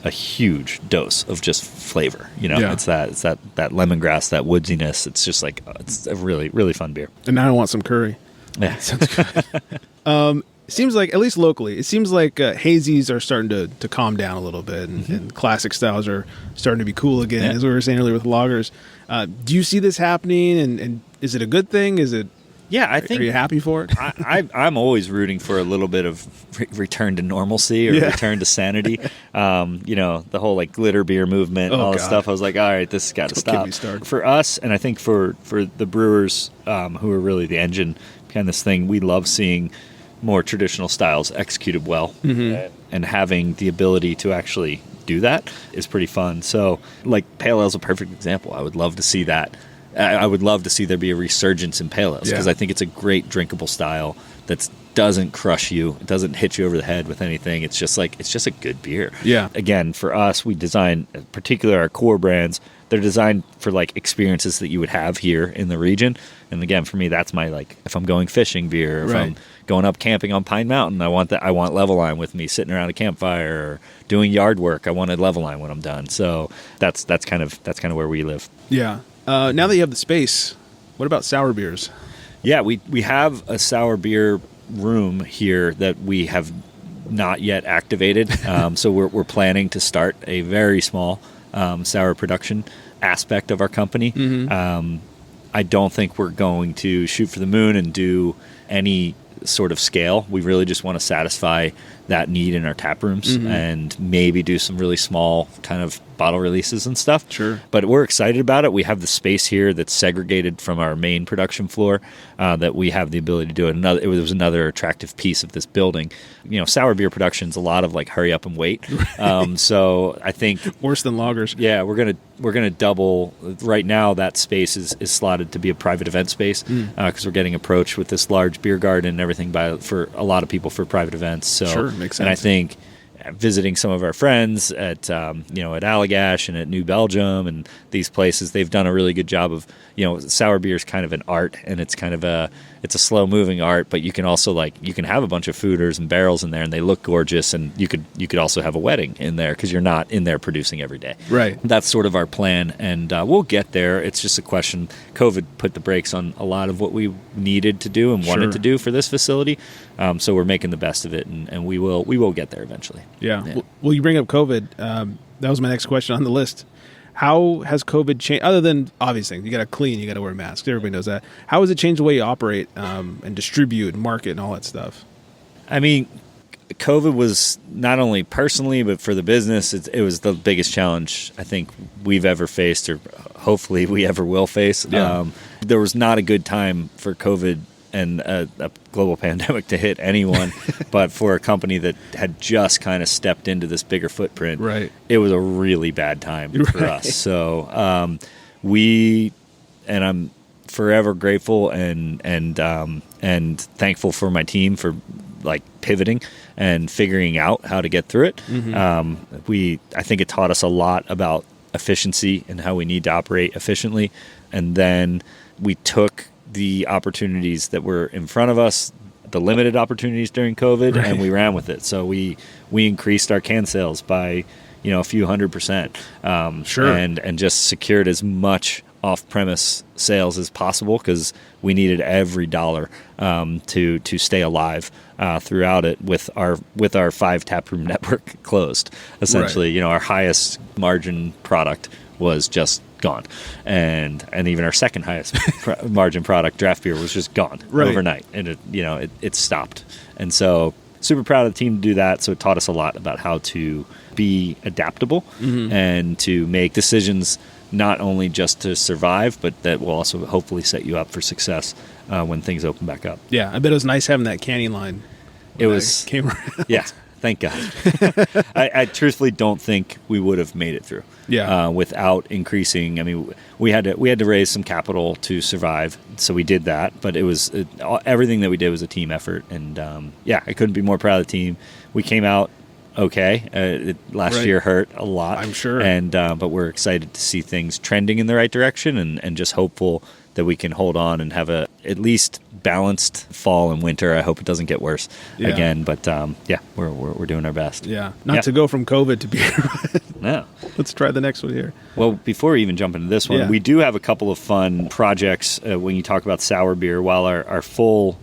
a huge dose of just flavor. It's that lemongrass, that woodsiness. It's just like it's a really, really fun beer. And now I want some curry. Yeah, sounds good. It seems like, at least locally, it seems like hazies are starting to calm down a little bit, and classic styles are starting to be cool again, as we were saying earlier with lagers. Do you see this happening, and is it a good thing? Is it? Yeah, I think. Are you happy for it? I'm always rooting for a little bit of return to normalcy or return to sanity. The whole like glitter beer movement, and all this stuff. I was like, all right, this has got to stop. For us, and I think for the brewers who are really the engine behind this thing, we love seeing more traditional styles executed well, and having the ability to actually do that is pretty fun. So, like pale ale is a perfect example. I would love to see that. I would love to see there be a resurgence in pale ales, because I think it's a great drinkable style that doesn't crush you. It doesn't hit you over the head with anything. It's just a good beer. Yeah. Again, for us, we design, particularly our core brands, they're designed for like experiences that you would have here in the region. And again, for me, that's my like if I'm going fishing beer, if I'm going up camping on Pine Mountain, I want Level Line with me sitting around a campfire or doing yard work. I want a Level Line when I'm done. So that's kind of where we live. Yeah. Now that you have the space, what about sour beers? Yeah, we have a sour beer room here that we have not yet activated. So we're planning to start a very small sour production aspect of our company. I don't think we're going to shoot for the moon and do any sort of scale. We really just want to satisfy that need in our tap rooms and maybe do some really small kind of bottle releases and stuff. Sure. But we're excited about it. We have the space here that's segregated from our main production floor that we have the ability to do it. It was another attractive piece of this building. Sour beer production's a lot of like hurry up and wait. So I think worse than lagers. Yeah, we're gonna double. Right now, that space is slotted to be a private event space because we're getting approached with this large beer garden and everything for a lot of people for private events. So sure, makes sense. And I think visiting some of our friends at Allagash and at New Belgium and these places, they've done a really good job of sour beer is kind of an art, and it's kind of a slow moving art, but you can also you can have a bunch of fooders and barrels in there and they look gorgeous, and you could also have a wedding in there because you're not in there producing every day. Right. That's sort of our plan, and we'll get there. It's just a question. COVID put the brakes on a lot of what we needed to do and wanted to do for this facility. So we're making the best of it, and we will get there eventually. Yeah. Well, you bring up COVID. That was my next question on the list. How has COVID changed, other than obvious things? You got to clean, you got to wear masks. Everybody knows that. How has it changed the way you operate and distribute and market and all that stuff? I mean, COVID was not only personally, but for the business, it was the biggest challenge I think we've ever faced, or hopefully we ever will face. Yeah. there was not a good time for COVID and a global pandemic to hit anyone, but for a company that had just kind of stepped into this bigger footprint, right, it was a really bad time for us. So and I'm forever grateful and thankful for my team for like pivoting and figuring out how to get through it. I think it taught us a lot about efficiency and how we need to operate efficiently. And then we took the opportunities that were in front of us, the limited opportunities during COVID, and we ran with it. So we increased our can sales by, a few 100%. Sure. And just secured as much off-premise sales as possible because we needed every dollar to stay alive throughout it with our 5 taproom network closed. Essentially, our highest margin product was just gone, and even our second highest margin product, draft beer, was just gone overnight, and it stopped. And so super proud of the team to do that. So it taught us a lot about how to be adaptable and to make decisions not only just to survive, but that will also hopefully set you up for success when things open back up. Yeah, I bet it was nice having that canning line. It was, came around. Yeah, thank God. I truthfully don't think we would have made it through. Yeah. Without increasing. I mean, we had to raise some capital to survive, so we did that. But it was everything that we did was a team effort, and I couldn't be more proud of the team. We came out okay. Last year hurt a lot, I'm sure, and but we're excited to see things trending in the right direction, and just hopeful that we can hold on and have a at least balanced fall and winter. I hope it doesn't get worse again, but we're doing our best. Yeah, not to go from COVID to beer. No. Let's try the next one here. Well, before we even jump into this one, we do have a couple of fun projects when you talk about sour beer. While our full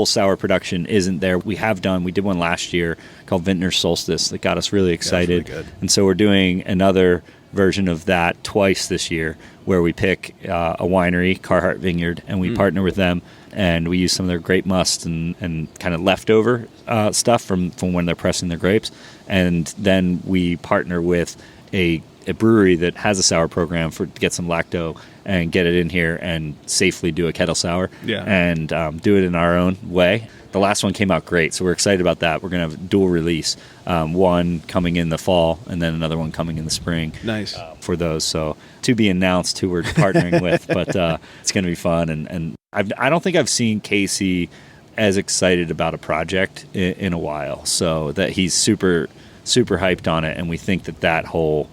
sour production isn't there, we did one last year called Vintner Solstice that got us really excited. Really good. And so we're doing another version of that twice this year, where we pick a winery, Carhart Vineyard, and we partner with them, and we use some of their grape must and kind of leftover stuff from when they're pressing their grapes, and then we partner with a brewery that has a sour program to get some lacto and get it in here and safely do a kettle sour and do it in our own way. The last one came out great, so we're excited about that. We're going to have a dual release, one coming in the fall and then another one coming in the spring. Nice. For those. So to be announced who we're partnering with, but it's going to be fun. And I don't think I've seen Casey as excited about a project in a while, so that he's super, super hyped on it. And we think that whole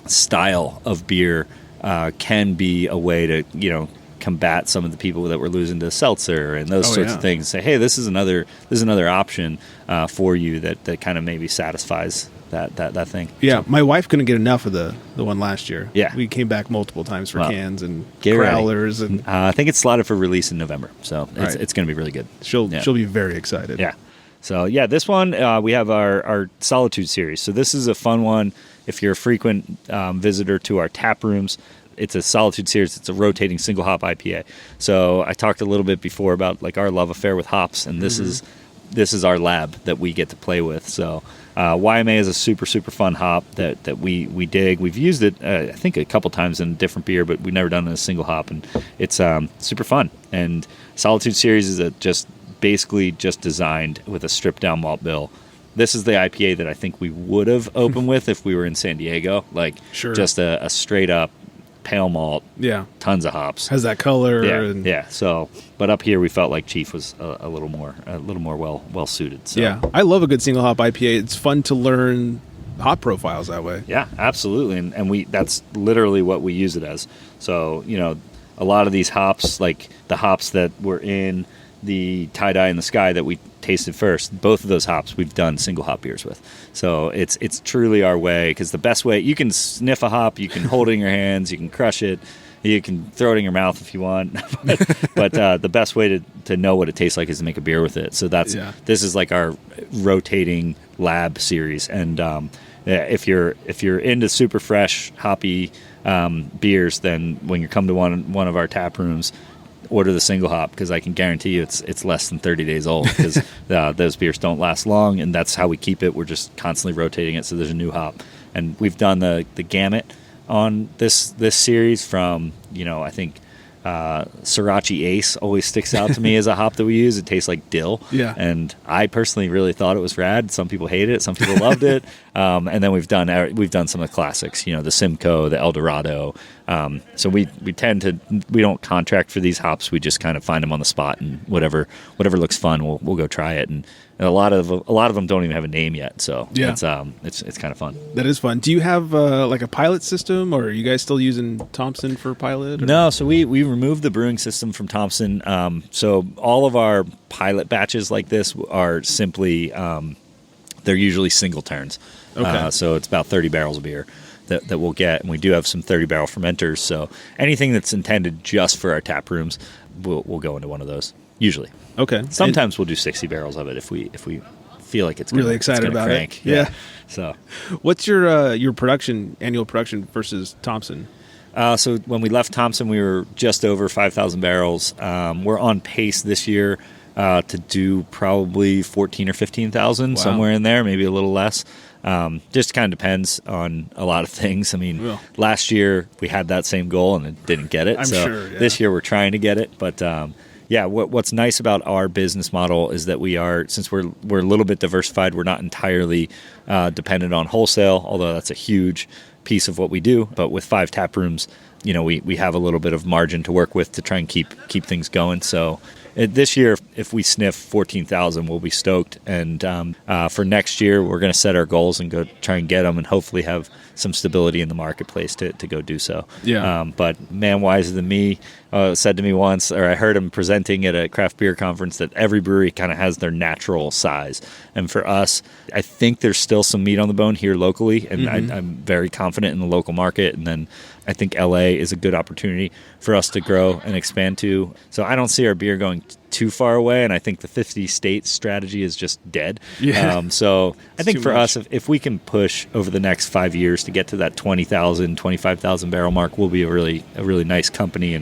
style of beer can be a way to, combat some of the people that were losing to seltzer and those sorts of things. Say, hey, this is another option for you that kind of maybe satisfies that thing. Yeah, my wife couldn't get enough of the one last year. Yeah, we came back multiple times for cans and growlers, and I think it's slotted for release in November, so it's going to be really good. She'll be very excited. Yeah. So this one we have our Solitude series. So this is a fun one if you're a frequent visitor to our tap rooms. It's a Solitude series. It's a rotating single hop IPA. So I talked a little bit before about like our love affair with hops, and this is our lab that we get to play with. So YMA is a super, super fun hop that we dig. We've used it, I think, a couple times in different beer, but we've never done it in a single hop, and it's super fun. And Solitude series is basically just designed with a stripped down malt bill. This is the IPA that I think we would have opened with if we were in San Diego, just a straight up pale malt, tons of hops, has that color, So, but up here we felt like Chief was a little more well suited. So. Yeah, I love a good single hop IPA. It's fun to learn hop profiles that way. Yeah, absolutely, and that's literally what we use it as. So a lot of these hops, like the hops that were in the tie-dye in the sky that we tasted first, both of those hops we've done single hop beers with. So it's truly our way, because the best way, you can sniff a hop, you can hold it in your hands, you can crush it, you can throw it in your mouth if you want, but the best way to know what it tastes like is to make a beer with it. So this is like our rotating lab series, and if you're into super fresh hoppy beers, then when you come to one of our tap rooms, order the single hop, because I can guarantee you it's less than 30 days old, because those beers don't last long, and that's how we keep it. We're just constantly rotating it, so there's a new hop. And we've done the gamut on this series from, I think Sriracha Ace always sticks out to me as a hop that we use. It tastes like dill. Yeah. And I personally really thought it was rad. Some people hated it. Some people loved it. And then we've done some of the classics, the Simcoe, the El Dorado. So we don't contract for these hops. We just kind of find them on the spot, and whatever looks fun, we'll go try it. And a lot of them don't even have a name yet. So yeah. It's kind of fun. That is fun. Do you have like a pilot system, or are you guys still using Thompson for pilot? Or? No, so we removed the brewing system from Thompson. So all of our pilot batches like this are simply, they're usually single turns. Okay. So it's about 30 barrels of beer that we'll get, and we do have some 30-barrel fermenters. So anything that's intended just for our tap rooms, we'll go into one of those usually. Okay. Sometimes we'll do 60 barrels of it if we feel like it's really excited about crank. it. Yeah. So, what's your annual production versus Thompson? So when we left Thompson, we were just over 5,000 barrels. We're on pace this year to do probably 14 or 15,000, somewhere in there, maybe a little less. Just kind of depends on a lot of things. I mean, last year we had that same goal and it didn't get it. I'm sure. Yeah. This year we're trying to get it, but what's nice about our business model is that since we're a little bit diversified, we're not entirely dependent on wholesale, although that's a huge piece of what we do. But with 5 tap rooms, we have a little bit of margin to work with to try and keep things going. So this year, if we sniff 14,000, we'll be stoked. And for next year, we're going to set our goals and go try and get them, and hopefully have some stability in the marketplace to go do so. Yeah. But man wiser than me said to me once, or I heard him presenting at a craft beer conference, that every brewery kind of has their natural size. And for us, I think there's still some meat on the bone here locally, and I'm very confident in the local market. And then I think LA is a good opportunity for us to grow and expand to. So I don't see our beer going too far away, and I think the 50-state strategy is just dead. Yeah. So I think for much. us, if we can push over the next 5 years to get to that 20,000, 25,000 barrel mark, we'll be a really nice company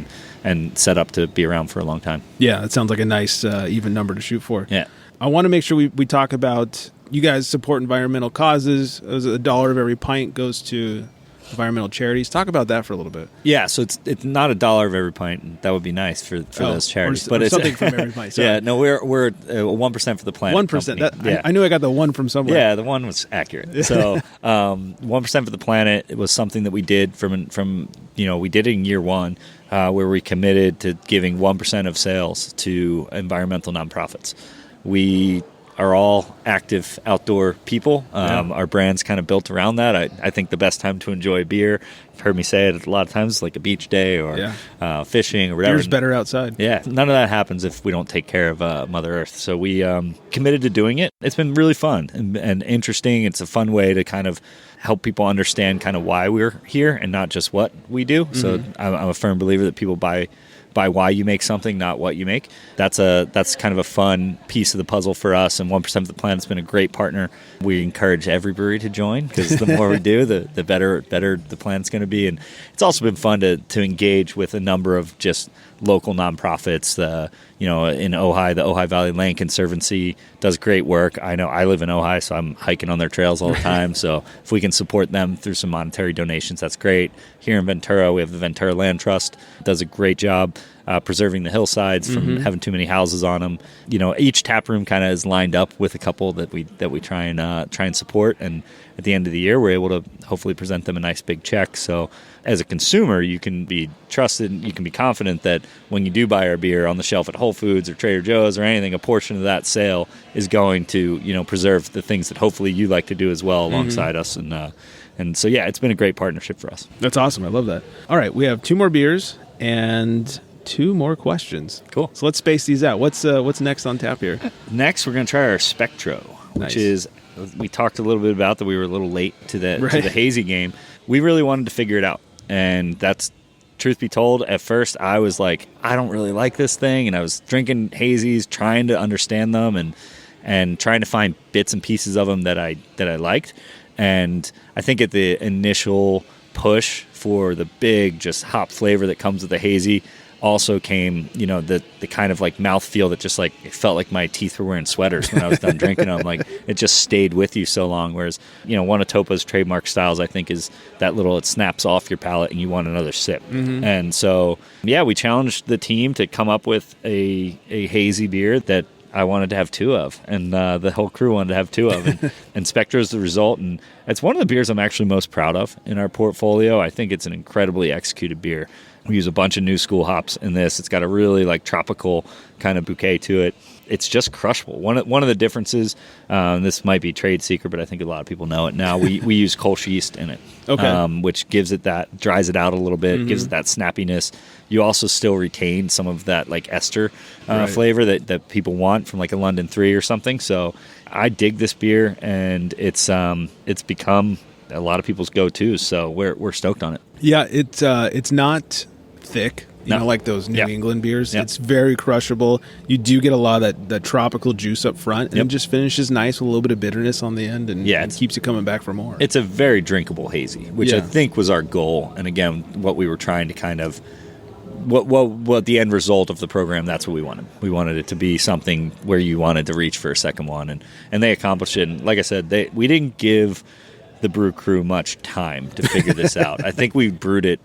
and set up to be around for a long time. Yeah, that sounds like a nice even number to shoot for. Yeah. I want to make sure we talk about, you guys support environmental causes. $1 of every pint goes to environmental charities. Talk about that for a little bit. Yeah, so it's not $1 of every pint. That would be nice for those charities. But it's something from every pint. Sorry. Yeah, no, we're 1% for the planet. 1%. I knew I got the 1 from somewhere. Yeah, the 1 was accurate. So 1% for the planet. It was something that we did from we did it in year 1, where we committed to giving 1% of sales to environmental nonprofits. We are all active outdoor people. Our brand's kind of built around that. I think the best time to enjoy beer, you've heard me say it a lot of times, like a beach day or fishing or whatever. Beer's better outside. Yeah, none of that happens if we don't take care of Mother Earth. So we committed to doing it. It's been really fun and interesting. It's a fun way to kind of help people understand kind of why we're here and not just what we do. Mm-hmm. So I'm a firm believer that people buy why you make something, not what you make. That's kind of a fun piece of the puzzle for us, and 1% of the Planet's been a great partner. We encourage every brewery to join, because the more we do, the better the Planet's going to be. And it's also been fun to engage with a number of just local nonprofits. In Ojai, the Ojai Valley Land Conservancy does great work. I know I live in Ojai, so I'm hiking on their trails all the time. So if we can support them through some monetary donations, that's great. Here in Ventura, we have the Ventura Land Trust. It does a great job preserving the hillsides from having too many houses on them. Each tap room kind of is lined up with a couple that we try and support. And at the end of the year, we're able to hopefully present them a nice big check. So as a consumer, you can be trusted, you can be confident that when you do buy our beer on the shelf at Whole Foods or Trader Joe's or anything, a portion of that sale is going to, preserve the things that hopefully you like to do as well alongside us. And so, yeah, it's been a great partnership for us. That's awesome. I love that. All right, we have 2 more beers and 2 more questions. Cool. So let's space these out. What's next on tap here? Next, we're going to try our Spectro, which is, we talked a little bit about that we were a little late to the hazy game. We really wanted to figure it out. And that's, truth be told, at first I was like, I don't really like this thing. And I was drinking hazies, trying to understand them and trying to find bits and pieces of them that I liked. And I think at the initial push for the big just hop flavor that comes with the hazy, also came, the kind of like mouthfeel that just like it felt like my teeth were wearing sweaters when I was done drinking them. Like it just stayed with you so long. Whereas, one of Topa's trademark styles, I think, is that it snaps off your palate and you want another sip. Mm-hmm. And so, we challenged the team to come up with a hazy beer that I wanted to have 2 of, and the whole crew wanted to have 2 of, and Spectra is the result. And it's one of the beers I'm actually most proud of in our portfolio. I think it's an incredibly executed beer. We use a bunch of new school hops in this. It's got a really like tropical kind of bouquet to it. It's just crushable. One of the differences, this might be trade secret, but I think a lot of people know it now. We use Kolsch yeast in it, which gives it dries it out a little bit, gives it that snappiness. You also still retain some of that like ester flavor that people want from like a London 3 or something. So I dig this beer, and it's become a lot of people's go-tos. So we're stoked on it. Yeah, it's not thick. Like those New England beers. It's very crushable. You do get a lot of that tropical juice up front, and it just finishes nice with a little bit of bitterness on the end, and keeps you coming back for more. It's a very drinkable hazy, which I think was our goal. And again, what we were trying to kind of, what the end result of the program, that's what we wanted. We wanted it to be something where you wanted to reach for a second one, and they accomplished it. And like I said, we didn't give the brew crew much time to figure this out. I think we brewed it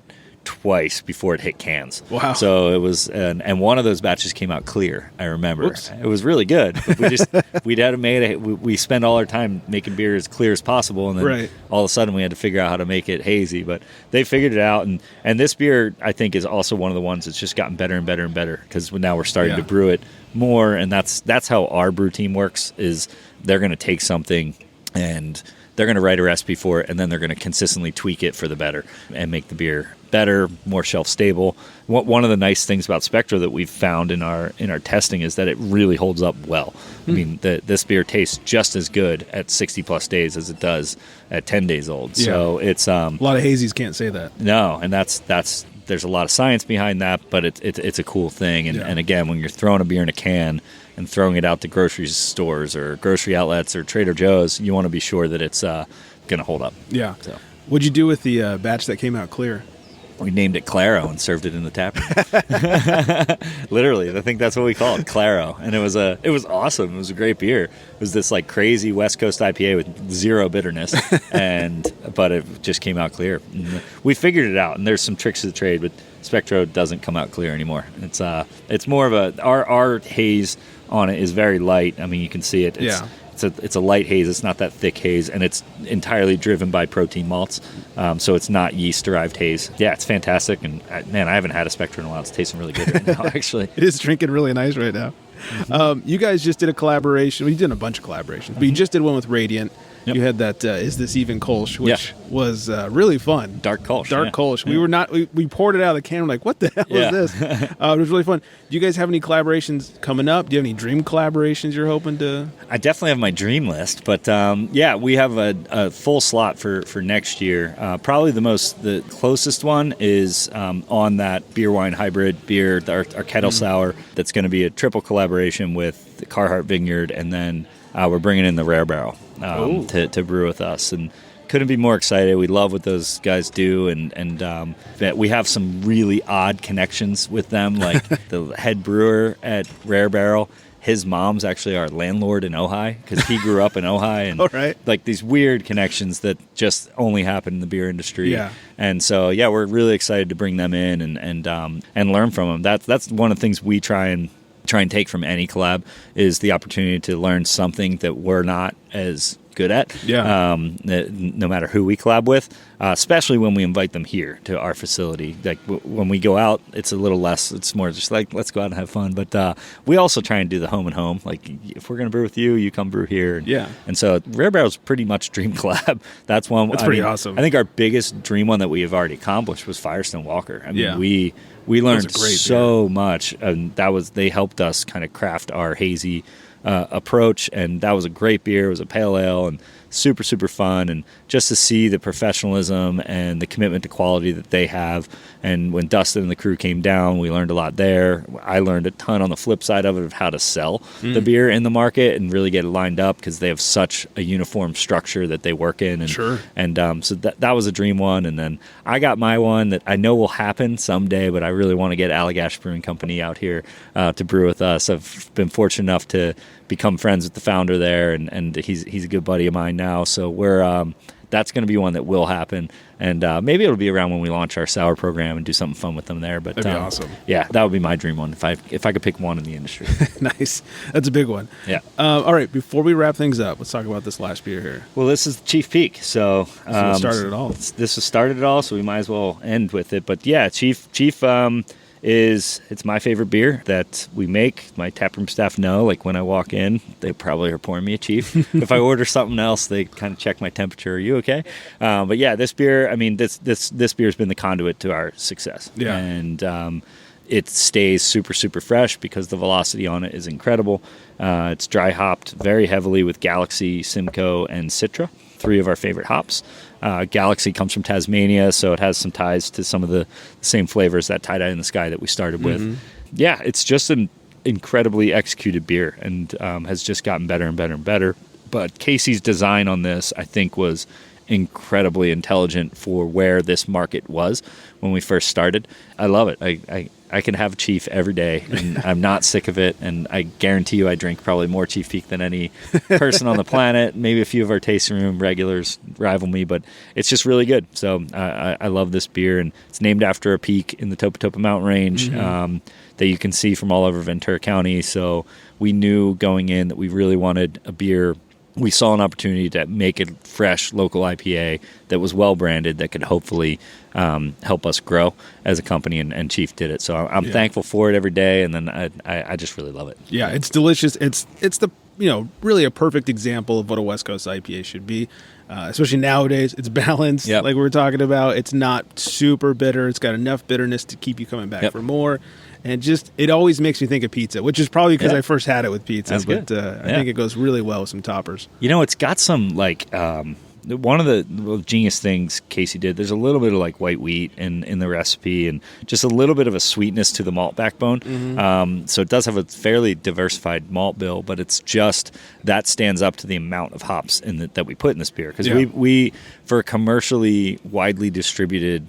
twice before it hit cans. Wow. So it was, and one of those batches came out clear, I remember. Oops. It was really good. But we spend all our time making beer as clear as possible, and then all of a sudden we had to figure out how to make it hazy. But they figured it out, and this beer, I think, is also one of the ones that's just gotten better and better and better, because now we're starting to brew it more, and that's how our brew team works, is they're going to take something and they're going to write a recipe for it, and then they're going to consistently tweak it for the better and make the beer better, more shelf stable. One of the nice things about Spectra that we've found in our testing is that it really holds up well. I mean, this beer tastes just as good at 60 plus days as it does at 10 days old. Yeah. So it's a lot of hazies can't say that. No, and that's there's a lot of science behind that, but it's a cool thing. And again, when you're throwing a beer in a can and throwing it out to grocery stores or grocery outlets or Trader Joe's, you want to be sure that it's going to hold up. Yeah. So, what'd you do with the batch that came out clear? We named it Claro and served it in the tap room. Literally, I think that's what we called it, Claro. And it was awesome. It was a great beer. It was this like crazy West Coast IPA with zero bitterness, but it just came out clear. And we figured it out, and there's some tricks of the trade, but Spectro doesn't come out clear anymore. It's more of our haze on it is very light. I mean, you can see it. It's a light haze. It's not that thick haze, and it's entirely driven by protein malts. So it's not yeast-derived haze. Yeah, it's fantastic. And man, I haven't had a Spectra in a while. It's tasting really good right now, actually. It is drinking really nice right now. You guys just did a collaboration. Well, you did a bunch of collaborations, but you just did one with Radiant. Yep. You had that Is This Even Kolsch, which was really fun. Dark Kolsch. Kolsch. We poured it out of the can. We're like, what the hell is this? It was really fun. Do you guys have any collaborations coming up? Do you have any dream collaborations you're hoping to? I definitely have my dream list, but we have a full slot for next year. Probably the closest one is on that beer wine hybrid beer, our kettle sour. That's going to be a triple collaboration with the Carhartt Vineyard, and then we're bringing in the Rare Barrel to brew with us, and couldn't be more excited. We love what those guys do, and we have some really odd connections with them. Like the head brewer at Rare Barrel, his mom's actually our landlord in Ojai, because he grew up in Ojai, and like these weird connections that just only happen in the beer industry. Yeah. And so we're really excited to bring them in and learn from them. That's one of the things we try and take from any collab, is the opportunity to learn something that we're not as good at. No matter who we collab with, especially when we invite them here to our facility. Like when we go out, it's a little less. It's more just like, let's go out and have fun. But we also try and do the home and home. Like if we're going to brew with you, you come brew here. And so Rare Barrel's pretty much dream collab. That's one. That's pretty awesome. I think our biggest dream one that we have already accomplished was Firestone Walker. I mean, we learned so much, and they helped us kind of craft our hazy approach, and that was a great beer. It was a pale ale, and super, super fun. And just to see the professionalism and the commitment to quality that they have. And when Dustin and the crew came down, we learned a lot there. I learned a ton on the flip side of it of how to sell the beer in the market and really get it lined up, because they have such a uniform structure that they work in. And, Sure. And so that was a dream one. And then I got my one that I know will happen someday, but I really want to get Allagash Brewing Company out here to brew with us. I've been fortunate enough to become friends with the founder there, and he's a good buddy of mine now. So that's going to be one that will happen, and maybe it'll be around when we launch our sour program and do something fun with them there. But that'd be awesome. Yeah, that would be my dream one if I could pick one in the industry. Nice, that's a big one. Yeah. All right, before we wrap things up, let's talk about this last beer here. Well, this is Chief Peak, so what started it all. This has started it all, so we might as well end with it. But yeah, Chief. It's my favorite beer that we make. My taproom staff know, like when I walk in, they probably are pouring me a Chief. If I order something else, they kind of check my temperature. Are you okay? But yeah, this beer, I mean, this beer has been the conduit to our success. Yeah. And it stays super, super fresh because the velocity on it is incredible. It's dry hopped very heavily with Galaxy, Simcoe, and Citra, 3 of our favorite hops. Galaxy comes from Tasmania, so it has some ties to some of the same flavors that Tie-Dye in the Sky that we started with. Yeah, it's just an incredibly executed beer, and has just gotten better and better and better. But Casey's design on this, I think, was incredibly intelligent for where this market was when we first started. I love it. I can have Chief every day, and I'm not sick of it. And I guarantee you I drink probably more Chief Peak than any person on the planet. Maybe a few of our tasting room regulars rival me, but it's just really good. So I love this beer, and it's named after a peak in the Topa Topa mountain range that you can see from all over Ventura County. So we knew going in that we really wanted a beer. We saw an opportunity to make a fresh local IPA that was well branded, that could hopefully help us grow as a company, and Chief did it. So I'm thankful for it every day, and then I just really love it. Yeah, it's delicious. It's the really a perfect example of what a West Coast IPA should be, especially nowadays. It's balanced, like we were talking about. It's not super bitter. It's got enough bitterness to keep you coming back for more. And just, it always makes me think of pizza, which is probably because I first had it with pizza. That's but I think it goes really well with some toppers. It's got some, like, one of the genius things Casey did, there's a little bit of, like, white wheat in the recipe, and just a little bit of a sweetness to the malt backbone. So it does have a fairly diversified malt bill, but it's just, that stands up to the amount of hops that we put in this beer. Because we, for a commercially widely distributed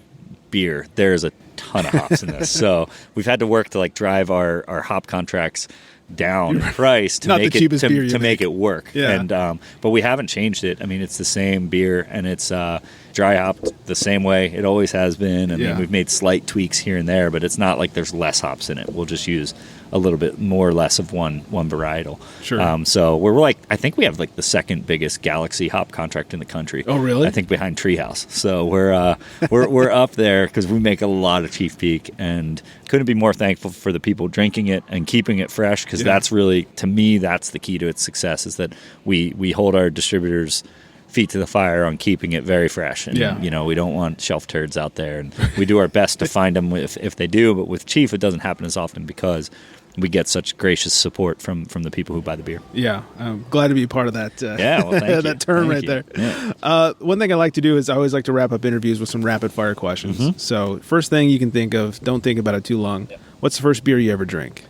beer, there's a ton of hops in this. So we've had to work to, like, drive our hop contracts down in price to make it work. And but we haven't changed it. I mean, it's the same beer, and it's dry hopped the same way it always has been. I mean, we've made slight tweaks here and there, but it's not like there's less hops in it. We'll just use a little bit more or less of one varietal. Sure. So we're like, I think we have like the second biggest Galaxy hop contract in the country. Oh, really? I think behind Treehouse. So we're up there because we make a lot of Chief Peak, and couldn't be more thankful for the people drinking it and keeping it fresh, because that's really, to me, that's the key to its success, is that we hold our distributors' feet to the fire on keeping it very fresh. And, we don't want shelf turds out there, and we do our best to find them if they do. But with Chief, it doesn't happen as often because we get such gracious support from the people who buy the beer. Yeah, I'm glad to be part of that. Well, thank that turn right there. Yeah. One thing I like to do is I always like to wrap up interviews with some rapid fire questions. So first thing you can think of, don't think about it too long. What's the first beer you ever drank?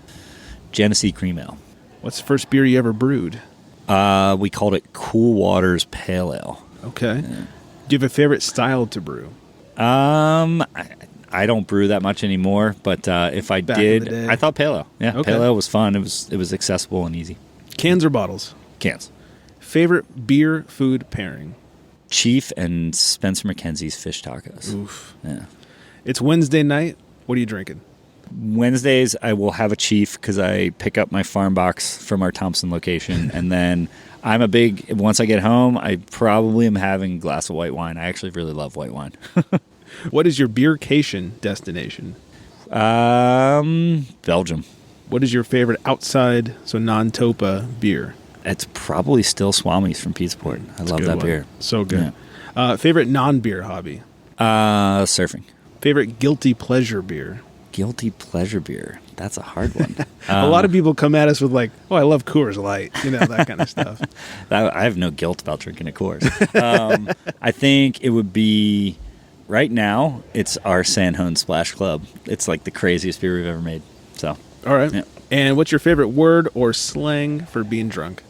Genesee Cream Ale. What's the first beer you ever brewed? We called it Cool Waters Pale Ale. Okay. Do you have a favorite style to brew? I don't brew that much anymore, but if I did, I thought Pale Ale. Yeah, okay. Pale Ale was fun. It was accessible and easy. Cans or bottles? Cans. Favorite beer food pairing? Chief and Spencer McKenzie's fish tacos. Oof. Yeah. It's Wednesday night. What are you drinking? Wednesdays, I will have a Chief because I pick up my farm box from our Thompson location, and then once I get home, I probably am having a glass of white wine. I actually really love white wine. What is your beercation destination? Belgium. What is your favorite outside, so non-Topa beer? It's probably still Swami's from Peaceport. I love that beer. So good. Yeah. Favorite non-beer hobby? Surfing. Favorite guilty pleasure beer? guilty pleasure beer. That's a hard one. A lot of people come at us with like, oh, I love Coors Light, that kind of stuff. I have no guilt about drinking a Coors. I think it would be, right now, it's our San Juan Splash Club. It's like the craziest beer we've ever made. So, all right. Yeah. And what's your favorite word or slang for being drunk?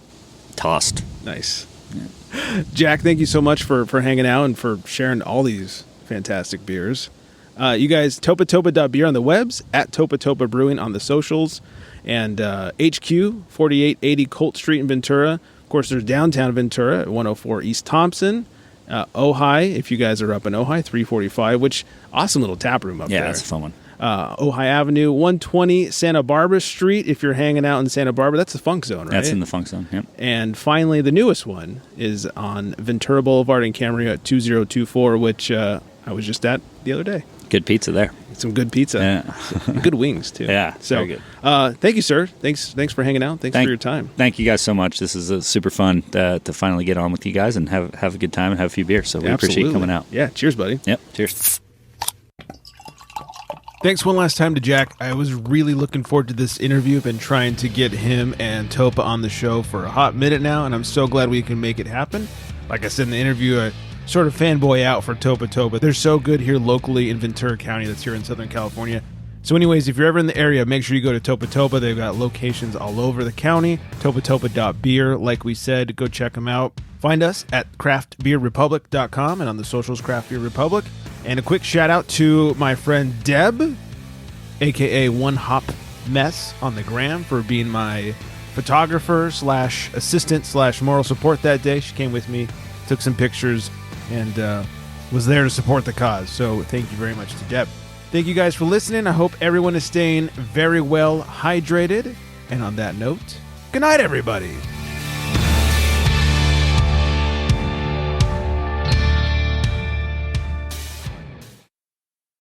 Tossed. Nice. Yeah. Jack, thank you so much for hanging out and for sharing all these fantastic beers. You guys, Topa on the webs, at Topa Topa Brewing on the socials, and HQ, 4880 Colt Street in Ventura. Of course, there's downtown Ventura at 104 East Thompson. Ojai, if you guys are up in Ojai, 345, which awesome little tap room up there. Yeah, that's a fun one. Ojai Avenue, 120 Santa Barbara Street. If you're hanging out in Santa Barbara, that's the Funk Zone, right? That's in the Funk Zone, yep. And finally, the newest one is on Ventura Boulevard in Camarillo at 2024, which I was just at the other day. Good pizza there. Some good pizza. Yeah. Good wings, too. Yeah, so very good. Thank you, sir. Thanks for hanging out. Thanks for your time. Thank you guys so much. This is super fun to finally get on with you guys and have a good time and have a few beers. So we appreciate you coming out. Yeah, cheers, buddy. Yep, cheers. Thanks one last time to Jack. I was really looking forward to this interview. I've been trying to get him and Topa on the show for a hot minute now, and I'm so glad we can make it happen. Like I said in the interview, I sort of fanboy out for Topa Topa. They're so good here locally in Ventura County, that's here in Southern California. So anyways, if you're ever in the area, make sure you go to Topa Topa. They've got locations all over the county. TopaTopa.beer, like we said, go check them out. Find us at craftbeerrepublic.com and on the socials, Craft Beer Republic. And a quick shout out to my friend Deb, aka One Hop Mess on the gram, for being my photographer / assistant / moral support that day. She came with me, took some pictures, and was there to support the cause. So thank you very much to Deb. Thank you guys for listening. I hope everyone is staying very well hydrated. And on that note, good night, everybody.